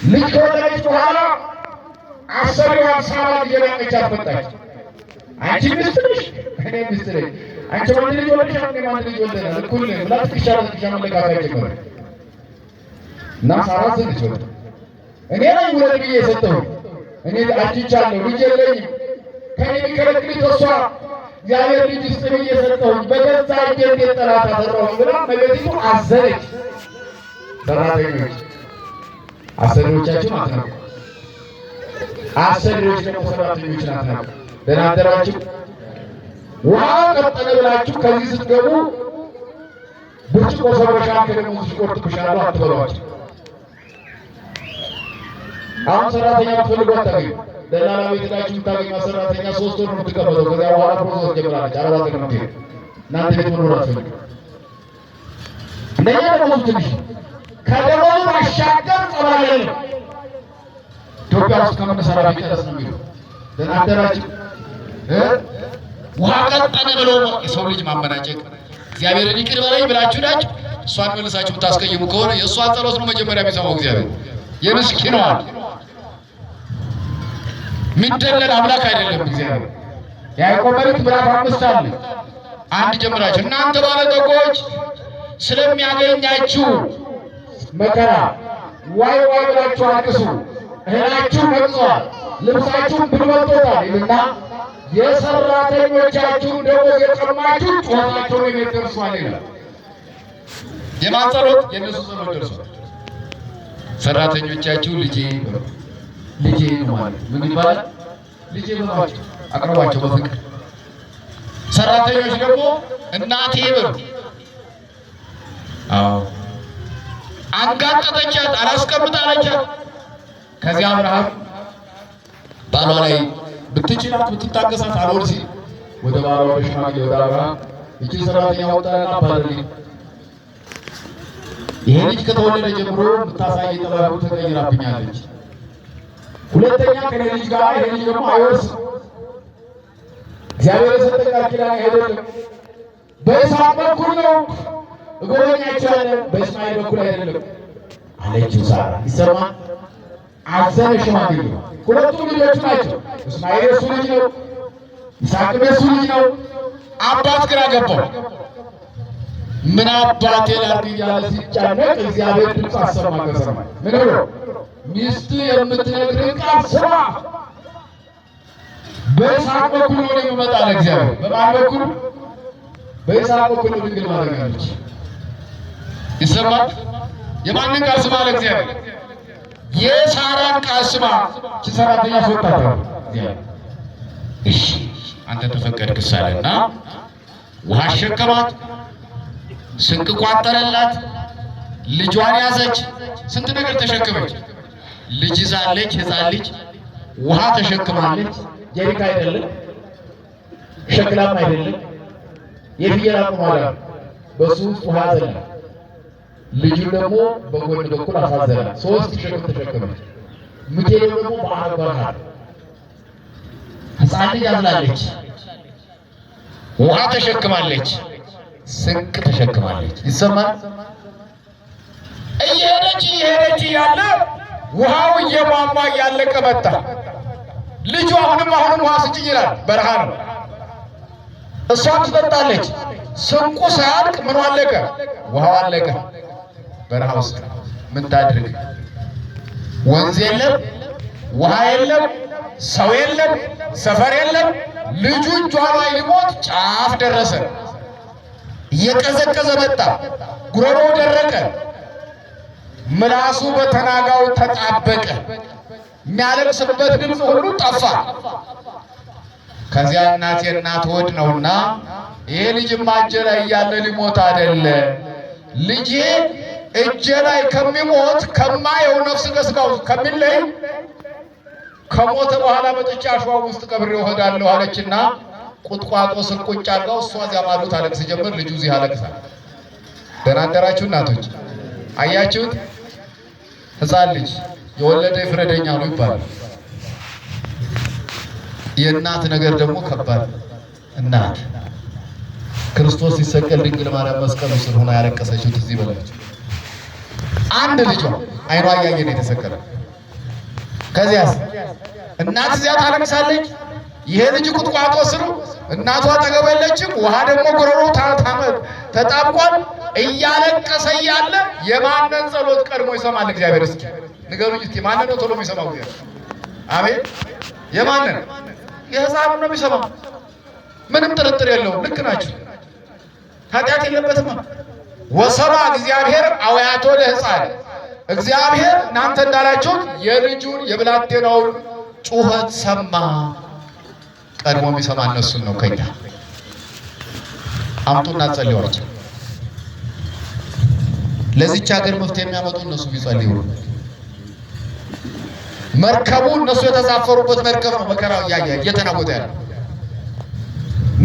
ልጅ ከወለደች በኋላ አሰሪዋን ሳራን እየናቀቻት መጣች። አንቺ ሚስት ነሽ፣ እኔ ሚስት ነኝ። አንቺ ወንድ ልጅ ወለድሽ፣ እኔ ወንድ ልጅ ወልደናል፣ እኩል ነን ብላ ትከሻ መለካከት ጀመረች። እና ሳራ ዝንች ወጣ። እኔ ነኝ ውለድ ብዬ የሰጠሁት፣ እኔ አጭቻለሁ፣ ልጅ የለኝም፣ ከእኔ የሚከለክልሽ እሷ እግዚአብሔር ልጅ ስጥ ብዬ የሰጠሁት በገዛ እጄ እንዴት ጠላት አሰራሁኝ ብላ እመቤቲቱ አዘነች። ሰራተኞች አሰሪዎቻችሁን አትናቁ፣ አሰሪዎች ደግሞ ሰራተኞችን አትናቁ። ደህና አደራችሁ። ውሃ ቀጠለ ብላችሁ ከዚህ ስትገቡ ብርጭቆ ሰብረሻል ከደግሞ ሲቆርጥብሻሉ አትበሏቸው። አሁን ሰራተኛ ብትፈልጉ አታገኙ። ደላላ ቤት ሄዳችሁ የምታገኟት ሰራተኛ 3 ወር ነው የምትቀበለው። ከዚያ በኋላ ፕሮሰስ ጀምራለች። 40 ቀን ነው የምትሄድ። እናንተ ቤት መኖር አትፈልጉም። እንደኛ ደሞዙ ትንሽ ከደሞዙ ባሻገር ጸባይ የለም። ኢትዮጵያ ውስጥ ከምንሰራ ቢቀረስ ነው የሚለው። ደህና አደራችሁ። ውሃ ቀጠነ ብሎ የሰው ልጅ ማመናጨቅ እግዚአብሔርን ይቅር በለኝ ብላችሁ ናችሁ። እሷን መልሳችሁ ብታስቀይሙ ከሆነ የእሷን ጸሎት ነው መጀመሪያ የሚሰማው እግዚአብሔር። የምስኪኗን የሚደለል አምላክ አይደለም እግዚአብሔር። ያዕቆብ መልእክት ምዕራፍ 5 አለ። አንድ ጀምራችሁ እናንተ ባለጠጎች ስለሚያገኛችሁ መከራ ዋይ ዋይ ብላችሁ አልቅሱ። እህላችሁ ነቅዟል፣ ልብሳችሁን ብልበልጦታል ይልና የሰራተኞቻችሁን ደሞዝ የቀማችሁ ጩኸታቸውን ቤት ደርሷል ይላል። የማን ጸሎት? የእነሱ ጸሎት ደርሷል። ሰራተኞቻችሁ ልጄ ልጄ ነው ማለት ምን ይባላል? ልጄ በሏቸው፣ አቅርቧቸው በፍቅር። ሰራተኞች ደግሞ እናቴ በሉ። አዎ አንጋጠጠቻት፣ አላስቀምጥ አለቻት። ከዚያ አብርሃም ባሏ ላይ ብትችላት ብትታገሳት አልወር ሲል ወደ ባሏ ወደ ሽማግሌ ወደ አብርሃም እቺ ሰራተኛ ወጣና አባረልኝ፣ ይሄ ልጅ ከተወለደ ጀምሮ የምታሳይ ጠባዩ ተቀይራብኛለች። ሁለተኛ ከኔ ልጅ ጋር ይሄ ልጅ ደግሞ አይወርስም። እግዚአብሔር የሰጠኝ ቃል ኪዳን አይደለም። በይስሐቅ በኩል ነው እጎበኛቸዋለሁ፣ በእስማኤል በኩል አይደለም አለችው ሳራ። ይሰማ አዘነ ሽማግሌ። ሁለቱም ልጆች ናቸው። እስማኤል የሱ ልጅ ነው፣ ይስሐቅም የሱ ልጅ ነው። አባት ግራ ገባው። ምን አባቴ ላድርግ እያለ ሲጨነቅ እግዚአብሔር ድምፅ አሰማ ከሰማይ። ምን ብሎ? ሚስት የምትነግርህን ቃል ስማ። በይስሐቅ በኩል ነው የሚመጣ ለእግዚአብሔር። በማን በኩል? በይስሐቅ በኩል ነው ድንግል ማርያም ያለች። ይሰማል። የማንን ቃል ስማ ለእግዚአብሔር? የሳራን ቃል ስማ። ሰራተኛ አስወጣት። እሺ አንተ ተፈቀድክስ አለና ውሃ አሸከማት፣ ስንቅ ቋጠረላት፣ ልጇን ያዘች። ስንት ነገር ተሸክመች። ልጅ ይዛለች፣ ሕፃን ልጅ ውሃ ተሸክማለች። ጀሪካ አይደለም፣ ሸክላም አይደለም፣ የፍየል አቁማዳ በሱ ውስጥ ውሃ ዘላ። ልጁ ደግሞ በጎን በኩል አሳዘና። 3 ሸክም ተሸከመች። ምትሄደው ደግሞ በአህር በረሃ ሕፃን ልጅ አዝላለች፣ ውሃ ተሸክማለች፣ ስንቅ ተሸክማለች። ይሰማል። እየሄደች እያለ ውሃው እየሟሟ እያለቀ መጣ። ልጁ አሁንም ውሃ ስጭኝ ይላል። በረሃ ነው። እሷም ትጠጣለች። ስንቁ ሳያልቅ ምኑ አለቀ? ውሃው አለቀ። በረሃ ውስጥ ምን ታድርግ? ወንዝ የለም፣ ውሃ የለም፣ ሰው የለም፣ ሰፈር የለም። ልጁ እጇ ላይ ሊሞት ጫፍ ደረሰ። እየቀዘቀዘ መጣ። ጉሮሮ ደረቀ። ምላሱ በተናጋው ተጣበቀ። የሚያለቅስበት ድምፅ ሁሉ ጠፋ። ከዚያ እናቴ እናት ሆድ ነውና ይሄ ልጅማ እጄ ላይ እያለ ሊሞት አይደለ፣ ልጄ እጄ ላይ ከሚሞት ከማየው ነፍስ ከሥጋው ከሚለይ ከሞተ በኋላ መጥቻ አሸዋ ውስጥ ቀብሬው እሄዳለሁ አለችና ቁጥቋጦ ስር ቁጭ አድርጋው እሷ እዚያ ማዶ ታለቅስ ጀመር። ልጁ እዚህ ያለቅሳል። ደህና አደራችሁ እናቶች። አያችሁት? ሕፃን ልጅ የወለደ ይፍረደኛ ነው ይባላል። የእናት ነገር ደግሞ ከባድ። እናት ክርስቶስ ሲሰቀል ድንግል ማርያም መስቀሉ ስር ሆና ያለቀሰችው ትዝ ይበላችሁ። አንድ ልጇ አይኗ እያየ ነው የተሰቀለ። ከዚያስ እናት እዚያ ታለቅሳለች። ይሄ ልጅ ቁጥቋጦ ስሩ፣ እናቷ አጠገቡ የለችም። ውሃ ደግሞ ጉሮሮ ተጣብቋል። እያለቀሰ እያለ የማንን ጸሎት ቀድሞ ይሰማል እግዚአብሔር? እስኪ ንገሩኝ እስኪ ማንን ነው ቶሎ የሚሰማው እግዚአብሔር? አሜን። የማንን? የሕፃኑን ነው የሚሰማው። ምንም ጥርጥር የለውም። ልክ ናችሁ። ኃጢአት የለበትም። ወሰማ እግዚአብሔር አውያቶ ለሕፃን፣ እግዚአብሔር እናንተ እንዳላችሁት የልጁን የብላቴናውን ጩኸት ሰማ። ቀድሞ የሚሰማ እነሱን ነው። ከኛ አምጡና ጸልዩዋቸው። ለዚች ሀገር መፍትሄ የሚያመጡ እነሱ ቢጸልዩ። መርከቡ እነሱ የተሳፈሩበት መርከብ ነው። መከራው እየተናወጠ ያለ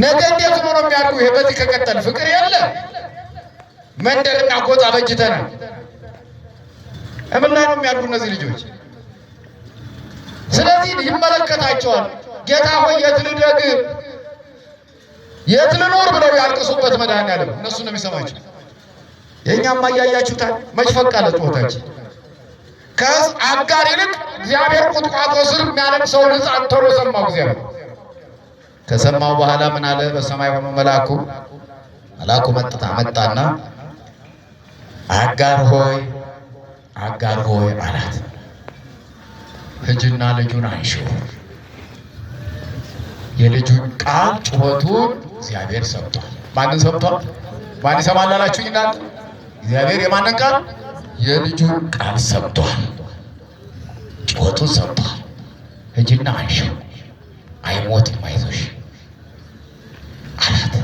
ነገ እንዴት ሆኖ ነው የሚያድጉ? ይሄ በዚህ ከቀጠል ፍቅር የለ መንደርና ጎጣ በጅተናል። እምን ላይ ነው የሚያድጉ እነዚህ ልጆች? ስለዚህ ይመለከታቸዋል። ጌታ ሆይ የት ልደግ የት ልኖር ብለው ያልቅሱበት መድኃኒዓለም እነሱ ነው የሚሰማቸው። የእኛም አያያችሁታል። መች ፈቃለ ጩኸታችን ከአጋር ይልቅ እግዚአብሔር ቁጥቋጦ ስር የሚያለቅሰውን ሕፃን ቶሎ ሰማው። እግዚአብሔር ከሰማው በኋላ ምን አለ? በሰማይ ሆኖ መልአኩ መጣና አጋር ሆይ አላት። ሂጂና ልጁን አንሺው። የልጁን ቃል ጩኸቱን እግዚአብሔር ሰምቷል። ማንን ሰምቷል? ማን ይሰማል አላችሁኝ እናንተ? እግዚአብሔር የማንን ቃል? የልጁን ቃል ሰምቷል። ጩኸቱን ሰምቷል። ሂጂና አንሺው፣ አይሞትም፣ አይዞሽ አላት።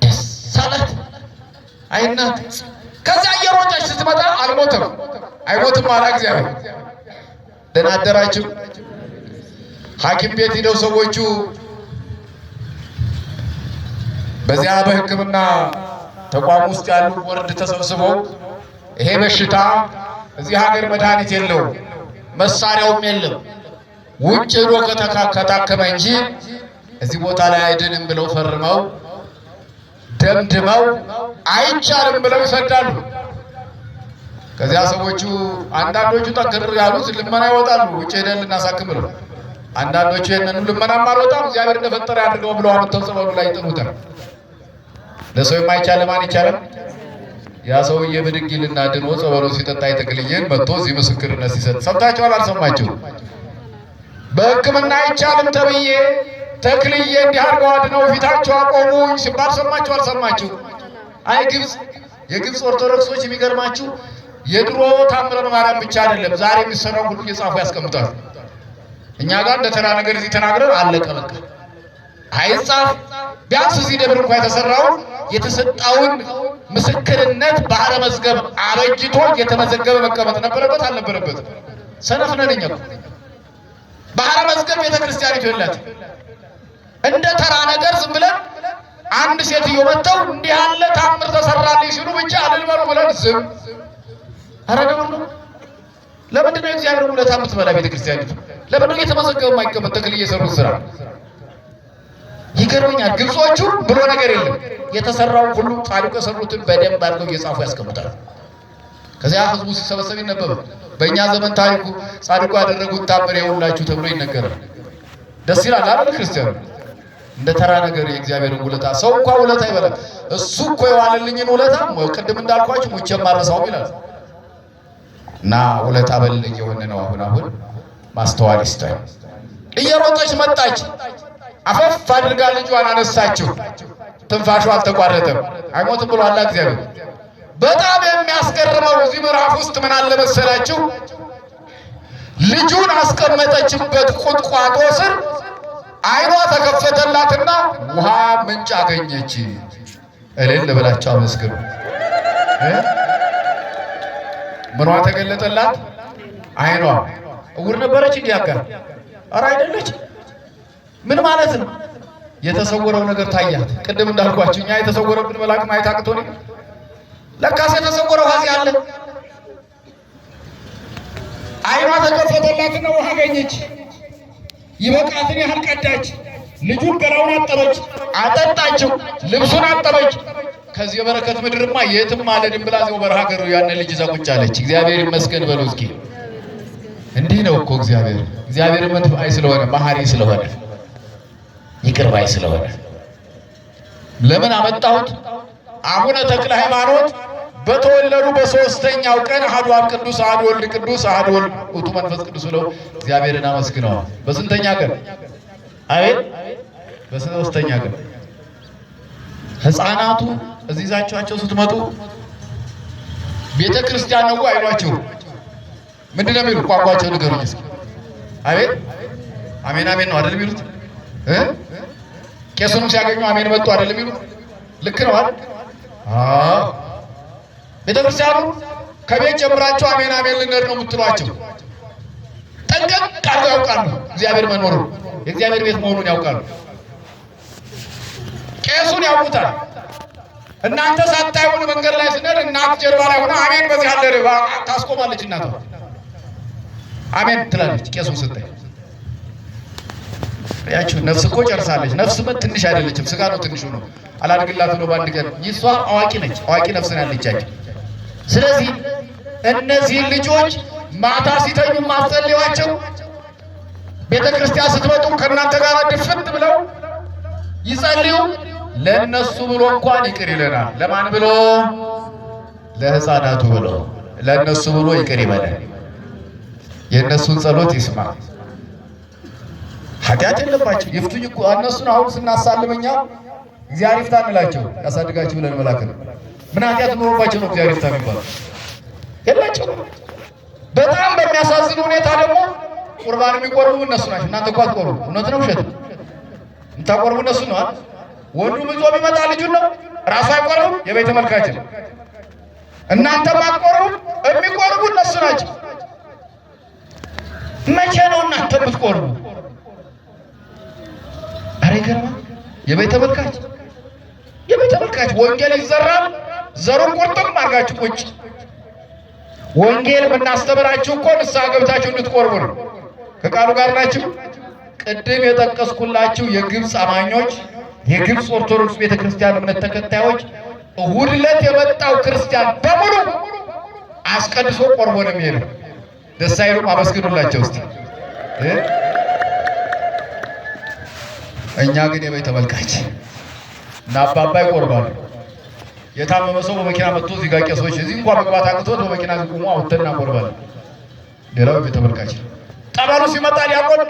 ደስ አላት። አይናት ከዚያ እየሮጠች ስትመጣ አልሞትም፣ አይሞትም አላ እግዚአብሔር። ደህና አደራችሁ። ሐኪም ቤት ሄደው ሰዎቹ በዚያ በሕክምና ተቋም ውስጥ ያሉ ወርድ ተሰብስበው ይሄ በሽታ እዚህ ሀገር መድኃኒት የለውም፣ መሳሪያውም የለም፣ ውጭ ሄዶ ከታከመ እንጂ እዚህ ቦታ ላይ አይድንም ብለው ፈርመው ደምድመው አይቻልም ብለው ይሰዳሉ። ከዚያ ሰዎቹ አንዳንዶቹ ጠንክር ያሉት ልመና ይወጣሉ፣ ውጭ ሄደን ልናሳክም ብለው። አንዳንዶቹ ይሄንን ልመናም አልወጣም እግዚአብሔር እንደፈጠረ ያድርገው ብለው አምጥተው ጸበሉ ላይ ይጥሉታል። ለሰው የማይቻል ማን ይቻላል? ያ ሰውዬ ብድግ ይልና ድኖ ጸበሉ ሲጠጣ የተክልዬን መጥቶ እዚህ ምስክርነት ሲሰጥ ሰምታችኋል? አልሰማችሁ? በሕክምና አይቻልም ተብዬ ተክልዬ እንዲህ አድርገው አድነው ፊታቸው አቆሙኝ ሲባል ሰማችሁ? አልሰማችሁ? አይ ግብፅ፣ የግብፅ ኦርቶዶክሶች የሚገርማችሁ የድሮ ታምረ ማርያም ብቻ አይደለም ዛሬ የሚሰራው ሁሉ እየጻፉ ያስቀምጣሉ። እኛ ጋር እንደ ተራ ነገር እዚህ ተናግረን አለቀ በቃ አይጻፍ። ቢያንስ እዚህ ደብር እንኳን የተሰራውን የተሰጣውን ምስክርነት ባህረ መዝገብ አበጅቶ የተመዘገበ መቀመጥ ነበረበት አልነበረበት? ሰነፍ ነን እኛ። ባህረ መዝገብ ቤተክርስቲያኒቱ የላትም። እንደ ተራ ነገር ዝም ብለን አንድ ሴትዮ መጥተው እንዲህ ያለ ታምር ተሰራልኝ ሲሉ ብቻ አልልበሉ ብለን ዝም አረጋው። ለምንድን ነው እግዚአብሔር ውለታ የምትበላ ቤተክርስቲያኒቱ? ለምንድን ነው የተመዘገበ የማይቀመጥ ተክል እየሰሩት ስራ? ይገርመኛል። ግብጾቹ ብሎ ነገር የለም የተሰራውን ሁሉ ጻድቁ የሰሩትን በደንብ አድርገው እየጻፉ ያስቀምጣሉ። ከዚያ ህዝቡ ሲሰበሰብ ይነበባል። በእኛ ዘመን ታሪኩ ጻድቁ ያደረጉት ታምር የሁላችሁ ተብሎ ይነገራል። ደስ ይላል አይደል? ክርስቲያኑ እንደ ተራ ነገር የእግዚአብሔርን ውለታ ሰው እንኳን ውለታ ይበላል። እሱ እኮ የዋለልኝን ውለታ ቅድም እንዳልኳችሁ ሙቼ ማረሳውም ይላል። እና ውለታ በልልኝ የሆነ ነው። አሁን ማስተዋል ይስጠን። እየሮጠች መጣች። አፈፍ አድርጋ ልጇን አነሳችው። ትንፋሹ አልተቋረጠም። አይሞትም ብሎ አላ እግዚአብሔር። በጣም የሚያስገርመው እዚህ ምዕራፍ ውስጥ ምን አለ መሰላችሁ? ልጁን አስቀመጠችበት ቁጥቋጦ ስር አይኗ ተከፈተላትና ውሃ ምንጭ አገኘች። እልል ብላችሁ አመስግኑ። ምኗ ተገለጠላት? አይኗ። እውር ነበረች እንዲህ አጋር? ኧረ አይደለች። ምን ማለት ነው? የተሰወረው ነገር ታያት። ቅድም እንዳልኳችሁ እኛ የተሰወረብን መልአክ ማየት አቅቶን፣ ለካስ የተሰወረው ሀዚህ አለ። አይኗ ተከፈተላትና ውሃ አገኘች። ይበቃትን ያህል ቀዳች። ልጁን ገላውን አጠበች፣ አጠጣችው፣ ልብሱን አጠበች። ከዚህ የበረከት ምድርማ የትም አልሄድም ብላ እዚያው በረሃ ሀገር ያን ልጅ ይዛ ቁጭ አለች። እግዚአብሔር ይመስገን በሉ እስኪ። እንዲህ ነው እኮ እግዚአብሔር መንፈሳዊ ስለሆነ ባህሪ ስለሆነ ይቅር ባይ ስለሆነ። ለምን አመጣሁት? አቡነ ተክለ ሃይማኖት በተወለዱ በሶስተኛው ቀን አሐዱ አብ ቅዱስ፣ አሐዱ ወልድ ቅዱስ፣ አሐዱ ውእቱ መንፈስ ቅዱስ ብለው እግዚአብሔርን አመስግነዋል። በስንተኛ ቀን? አቤት፣ በሶስተኛ ቀን። ሕፃናቱ እዚህ ይዛችኋቸው ስትመጡ ቤተ ክርስቲያን ነው አይሏቸው። ምንድን ነው የሚሉ? ቋንቋቸው ንገሩኝ እስኪ። አቤት፣ አሜን አሜን ነው አይደል የሚሉት? ቄሱንም ሲያገኙ አሜን መጡ አይደል የሚሉት? ልክ ነው አይደል? አዎ። ቤተ ክርስቲያኑ ከቤት ጀምራቸው አሜን አሜን ልንሄድ ነው የምትሏቸው። ጠንቀቅ አድርገው ያውቃሉ እግዚአብሔር መኖሩን፣ የእግዚአብሔር ቤት መሆኑን ያውቃሉ። ቄሱን ያውቁታል። እናንተ ሳታዩን መንገድ ላይ ስንሄድ እናት ጀርባ ላይ ሆና አሜን በዚህ አለ ታስቆማለች። እናቷ አሜን ትላለች። ቄሱን ስታይ ያችሁ ነፍስ እኮ ጨርሳለች። ነፍስ ትንሽ አይደለችም፣ ስጋ ነው ትንሹ ነው። አላድግላት ነው በአንድ ቀን። ይሷ አዋቂ ነች፣ አዋቂ ነፍስ ነው ያለቻቸው። ስለዚህ እነዚህ ልጆች ማታ ሲተኙ ማጸልያቸው ቤተ ክርስቲያን ስትመጡ ከእናንተ ጋር ድፍት ብለው ይጸልዩ። ለነሱ ብሎ እንኳን ይቅር ይለናል። ለማን ብሎ? ለሕፃናቱ ብሎ፣ ለነሱ ብሎ ይቅር ይበላል። የእነሱን ጸሎት ይስማ። ኃጢአት የለባቸው ይፍቱኝ እኮ እነሱን አሁን ስናሳልመኛ እግዚአብሔር ይፍታ እንላቸው ያሳድጋችሁ ብለን መላክ ነው። ምን ኃጢአት ኖሮባቸው ነው እግዚአብሔር ይፍታ የሚባለው? የላቸው። በጣም በሚያሳዝን ሁኔታ ደግሞ ቁርባን የሚቆርቡ እነሱ ናቸው። እናንተ እኮ አትቆርቡ። እውነት ነው ውሸት? የምታቆርቡ እነሱ ነው። ወንዱ ምዞ ቢመጣ ልጁን ነው ራሱ አይቆርቡም። የቤተ ተመልካች ነው። እናንተ ማትቆርቡ፣ የሚቆርቡ እነሱ ናቸው። መቼ ነው እናንተ የምትቆርቡ? አሬ ገርማ የቤተ ተመልካች ወንጌል ይዘራል። ዘሩን ቁርጥም አድርጋችሁ ቁጭ። ወንጌል የምናስተምራችሁ እኮ ንስሐ ገብታችሁ እንድትቆርቡ ነው። ከቃሉ ጋር ናችሁ። ቅድም የጠቀስኩላችሁ የግብፅ አማኞች፣ የግብፅ ኦርቶዶክስ ቤተክርስቲያን እምነት ተከታዮች እሑድ ዕለት የመጣው ክርስቲያን በሙሉ አስቀድሶ ቆርቦ ነው የሚሄደው። ደስ አይሉም? አመስግኑላቸው እስቲ። እኛ ግን የቤተ ተመልካች እና አባባ ይቆርባሉ። የታመመ ሰው በመኪና መጥቶ እዚህ ጋር ቄሶች እዚህ እንኳን መግባት አቅቶት በመኪና ዝቁሙ አውጥተን እናቆርባለን። ሌላው የቤተ ተመልካች። ጠበሉ ሲመጣ ዲያቆን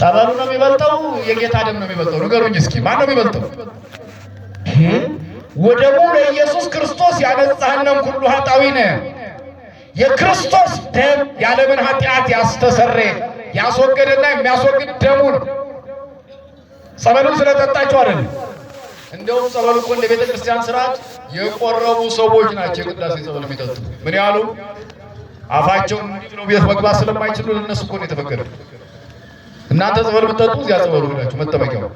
ጠበሉ ነው የሚበልጠው? የጌታ ደም ነው የሚበልጠው? ንገሩኝ እስኪ ማን ነው የሚበልጠው? ወደሙ ለኢየሱስ ክርስቶስ ያነጻህነም ሁሉ ኃጣዊነ የክርስቶስ ደም ያለምን ኃጢአት ያስተሰረ ያስወገደና የሚያስወግድ ደሙን ጸበሉን ስለጠጣችሁ አይደለም። እንደውም ጸበሉ እኮ እንደ ቤተ ክርስቲያን ስርዓት የቆረቡ ሰዎች ናቸው የቅዳሴ ጸበል የሚጠጡ። ምን ያሉ አፋቸውን እንዲህ ብለው ቤት መግባት ስለማይችሉ ለነሱ እኮ ነው የተፈቀደው። እናንተ ጸበል የምትጠጡ እዚያ ጸበሉ ሄዳችሁ መጠመቂያው።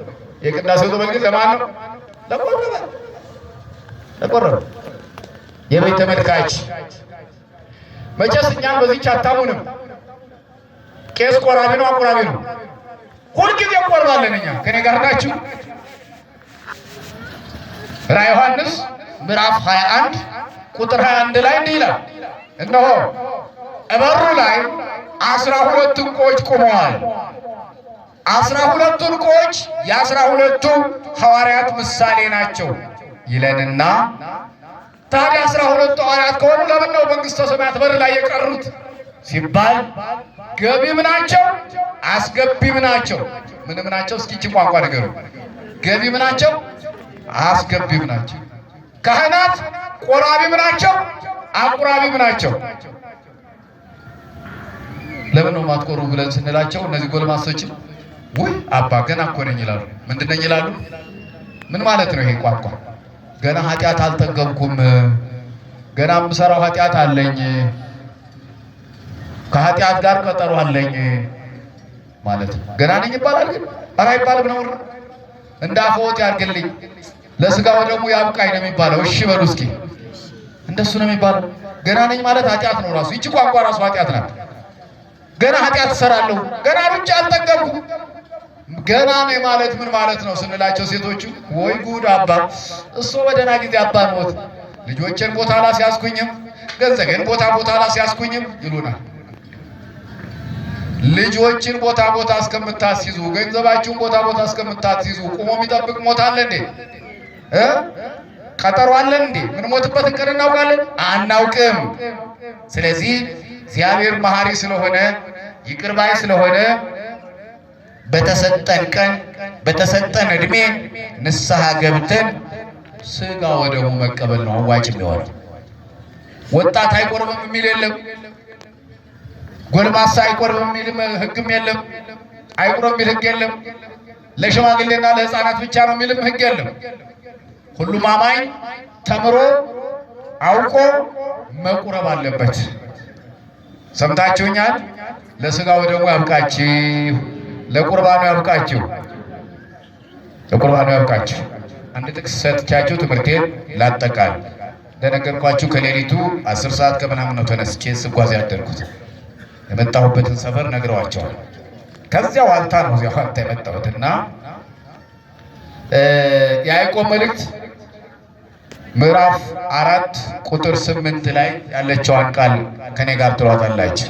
የቅዳሴው ጸበል ግን ለማን ነው? ለቆረበ የቤተ ተመልካች። መቼስ እኛም በዚህች አታሙንም። ቄስ ቆራቢ ነው አቁራቢ ነው? ሁልጊዜ እንቆርባለን እኛ። ከኔ ጋር ናችሁ? ራዕየ ዮሐንስ ምዕራፍ 21 ቁጥር 21 ላይ እንዲህ ይላል፣ እነሆ በሩ ላይ 12 ዕንቁዎች ቆመዋል። 12 ዕንቁዎች የ12ቱ ሐዋርያት ምሳሌ ናቸው ይለንና ታዲያ 12 ሐዋርያት ከሆኑ ለምን ነው መንግሥተ ሰማያት በር ላይ የቀሩት ሲባል ገቢም ናቸው አስገቢም ናቸው። ምንም ናቸው? እስኪ ይህችን ቋንቋ ነገሩ። ገቢም ናቸው አስገቢም ናቸው። ካህናት ቆራቢም ናቸው አቁራቢም ናቸው። ለምን ነው ማትቆሩ ብለን ስንላቸው እነዚህ ጎልማሶችም ውይ አባ ገና እኮ ነኝ ይላሉ። ምንድን ነኝ ይላሉ? ምን ማለት ነው ይሄ ቋንቋ? ገና ኃጢአት አልጠገብኩም፣ ገና የምሰራው ኃጢአት አለኝ፣ ከኃጢአት ጋር ቀጠሮ አለኝ ማለት ነው። ገና ነኝ ይባላል? ግን ኧረ አይባልም፣ ነውር ነው። እንዳፈወት ያድርግልኝ ለስጋው ደግሞ ያብቃኝ ነው የሚባለው። እሺ በሉ እስኪ፣ እንደሱ ነው የሚባለው። ገና ነኝ ማለት ኃጢአት ነው ራሱ። ይቺ ቋንቋ ራሱ ኃጢአት ናት። ገና ኃጢአት እሰራለሁ፣ ገና ሩጫ አልጠገብኩም። ገና ነኝ ማለት ምን ማለት ነው ስንላቸው ሴቶቹ ወይ ጉድ አባ እሱ በደህና ጊዜ አባ ሞት ልጆችን ቦታ ላስያዝኩኝም ገንዘቤን ቦታ ላስያዝኩኝም ይሉናል። ልጆችን ቦታ እስከምታስይዙ ገንዘባችሁን ቦታ እስከምታስይዙ ቁሞ የሚጠብቅ ሞት አለ እንዴ? ቀጠሮ አለን እንዴ? ምን ሞትበትን ቀን እናውቃለን? አናውቅም። ስለዚህ እግዚአብሔር መሐሪ ስለሆነ ይቅር ባይ ስለሆነ በተሰጠን ቀን በተሰጠን እድሜ ንስሐ ገብተን ስጋ ወደሙ መቀበል ነው አዋጭ የሚሆነው። ወጣት አይቆርብም የሚል የለም። ጎልማሳ አይቆርብም የሚል ሕግም የለም። አይቁረብ የሚል ሕግ የለም። ለሽማግሌና ለሕፃናት ብቻ ነው የሚልም ሕግ የለም። ሁሉም አማኝ ተምሮ አውቆ መቁረብ አለበት። ሰምታችሁኛል? ለስጋው ደግሞ ያብቃችሁ፣ ለቁርባኑ ያብቃችሁ፣ ለቁርባኑ ያብቃችሁ። አንድ ጥቅስ ሰጥቻችሁ ትምህርቴን ላጠቃል። እንደነገርኳችሁ ከሌሊቱ 10 ሰዓት ከምናምን ነው ተነስቼ ስጓዝ ያደርኩት። የመጣሁበትን ሰፈር ነግረዋቸዋል። ከዚያ ዋልታ ነው እዚያ ዋልታ የመጣሁትና የያዕቆብ መልእክት ምዕራፍ 4 ቁጥር 8 ላይ ያለችዋን ቃል ከኔ ጋር ትሏታላችሁ።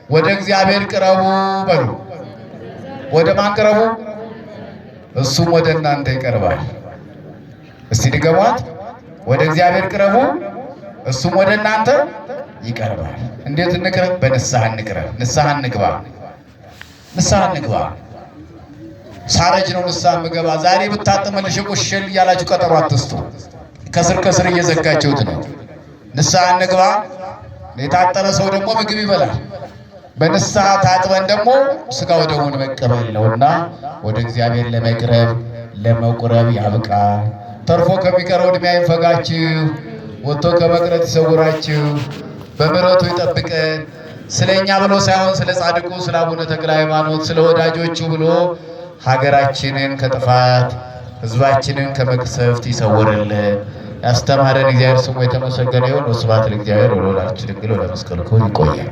ወደ እግዚአብሔር ቅረቡ በሉ። ወደ ማን ቅረቡ? እሱም ወደ እናንተ ይቀርባል። እስቲ ድገሟት። ወደ እግዚአብሔር ቅረቡ እሱም ወደ እናንተ ይቀርባል። እንዴት እንቅረብ? በንስሐ እንቅረብ። ንስሐ እንግባ። ንስሐ እንግባ። ሳረጅ ነው ንስሐ የምገባ። ዛሬ ብታጠመልሽ ቁሽል እያላችሁ ቀጠሮ አትስጡ። ከስር እየዘጋችሁት ነው። ንስሐ እንግባ። የታጠበ ሰው ደግሞ ምግብ ይበላል። በንስሐ ታጥበን ደግሞ ስጋው ደሙን መቀበል ነውና ወደ እግዚአብሔር ለመቁረብ ያብቃ። ተርፎ ከሚቀረው ዕድሜ አይንፈጋችሁ፣ ወጥቶ ከመቅረት ይሰውራችሁ፣ በምሕረቱ ይጠብቀን። ስለኛ ብሎ ሳይሆን ስለ ጻድቁ ስለ አቡነ ተክለ ሃይማኖት ስለ ወዳጆቹ ብሎ ሀገራችንን ከጥፋት ሕዝባችንን ከመቅሰፍት ይሰውርልን። ያስተማረን እግዚአብሔር ስሙ የተመሰገነ ይሁን። ወስብሐት ለእግዚአብሔር ወለወላዲቱ ድንግል ወለመስቀሉ ክቡር። ይቆያል።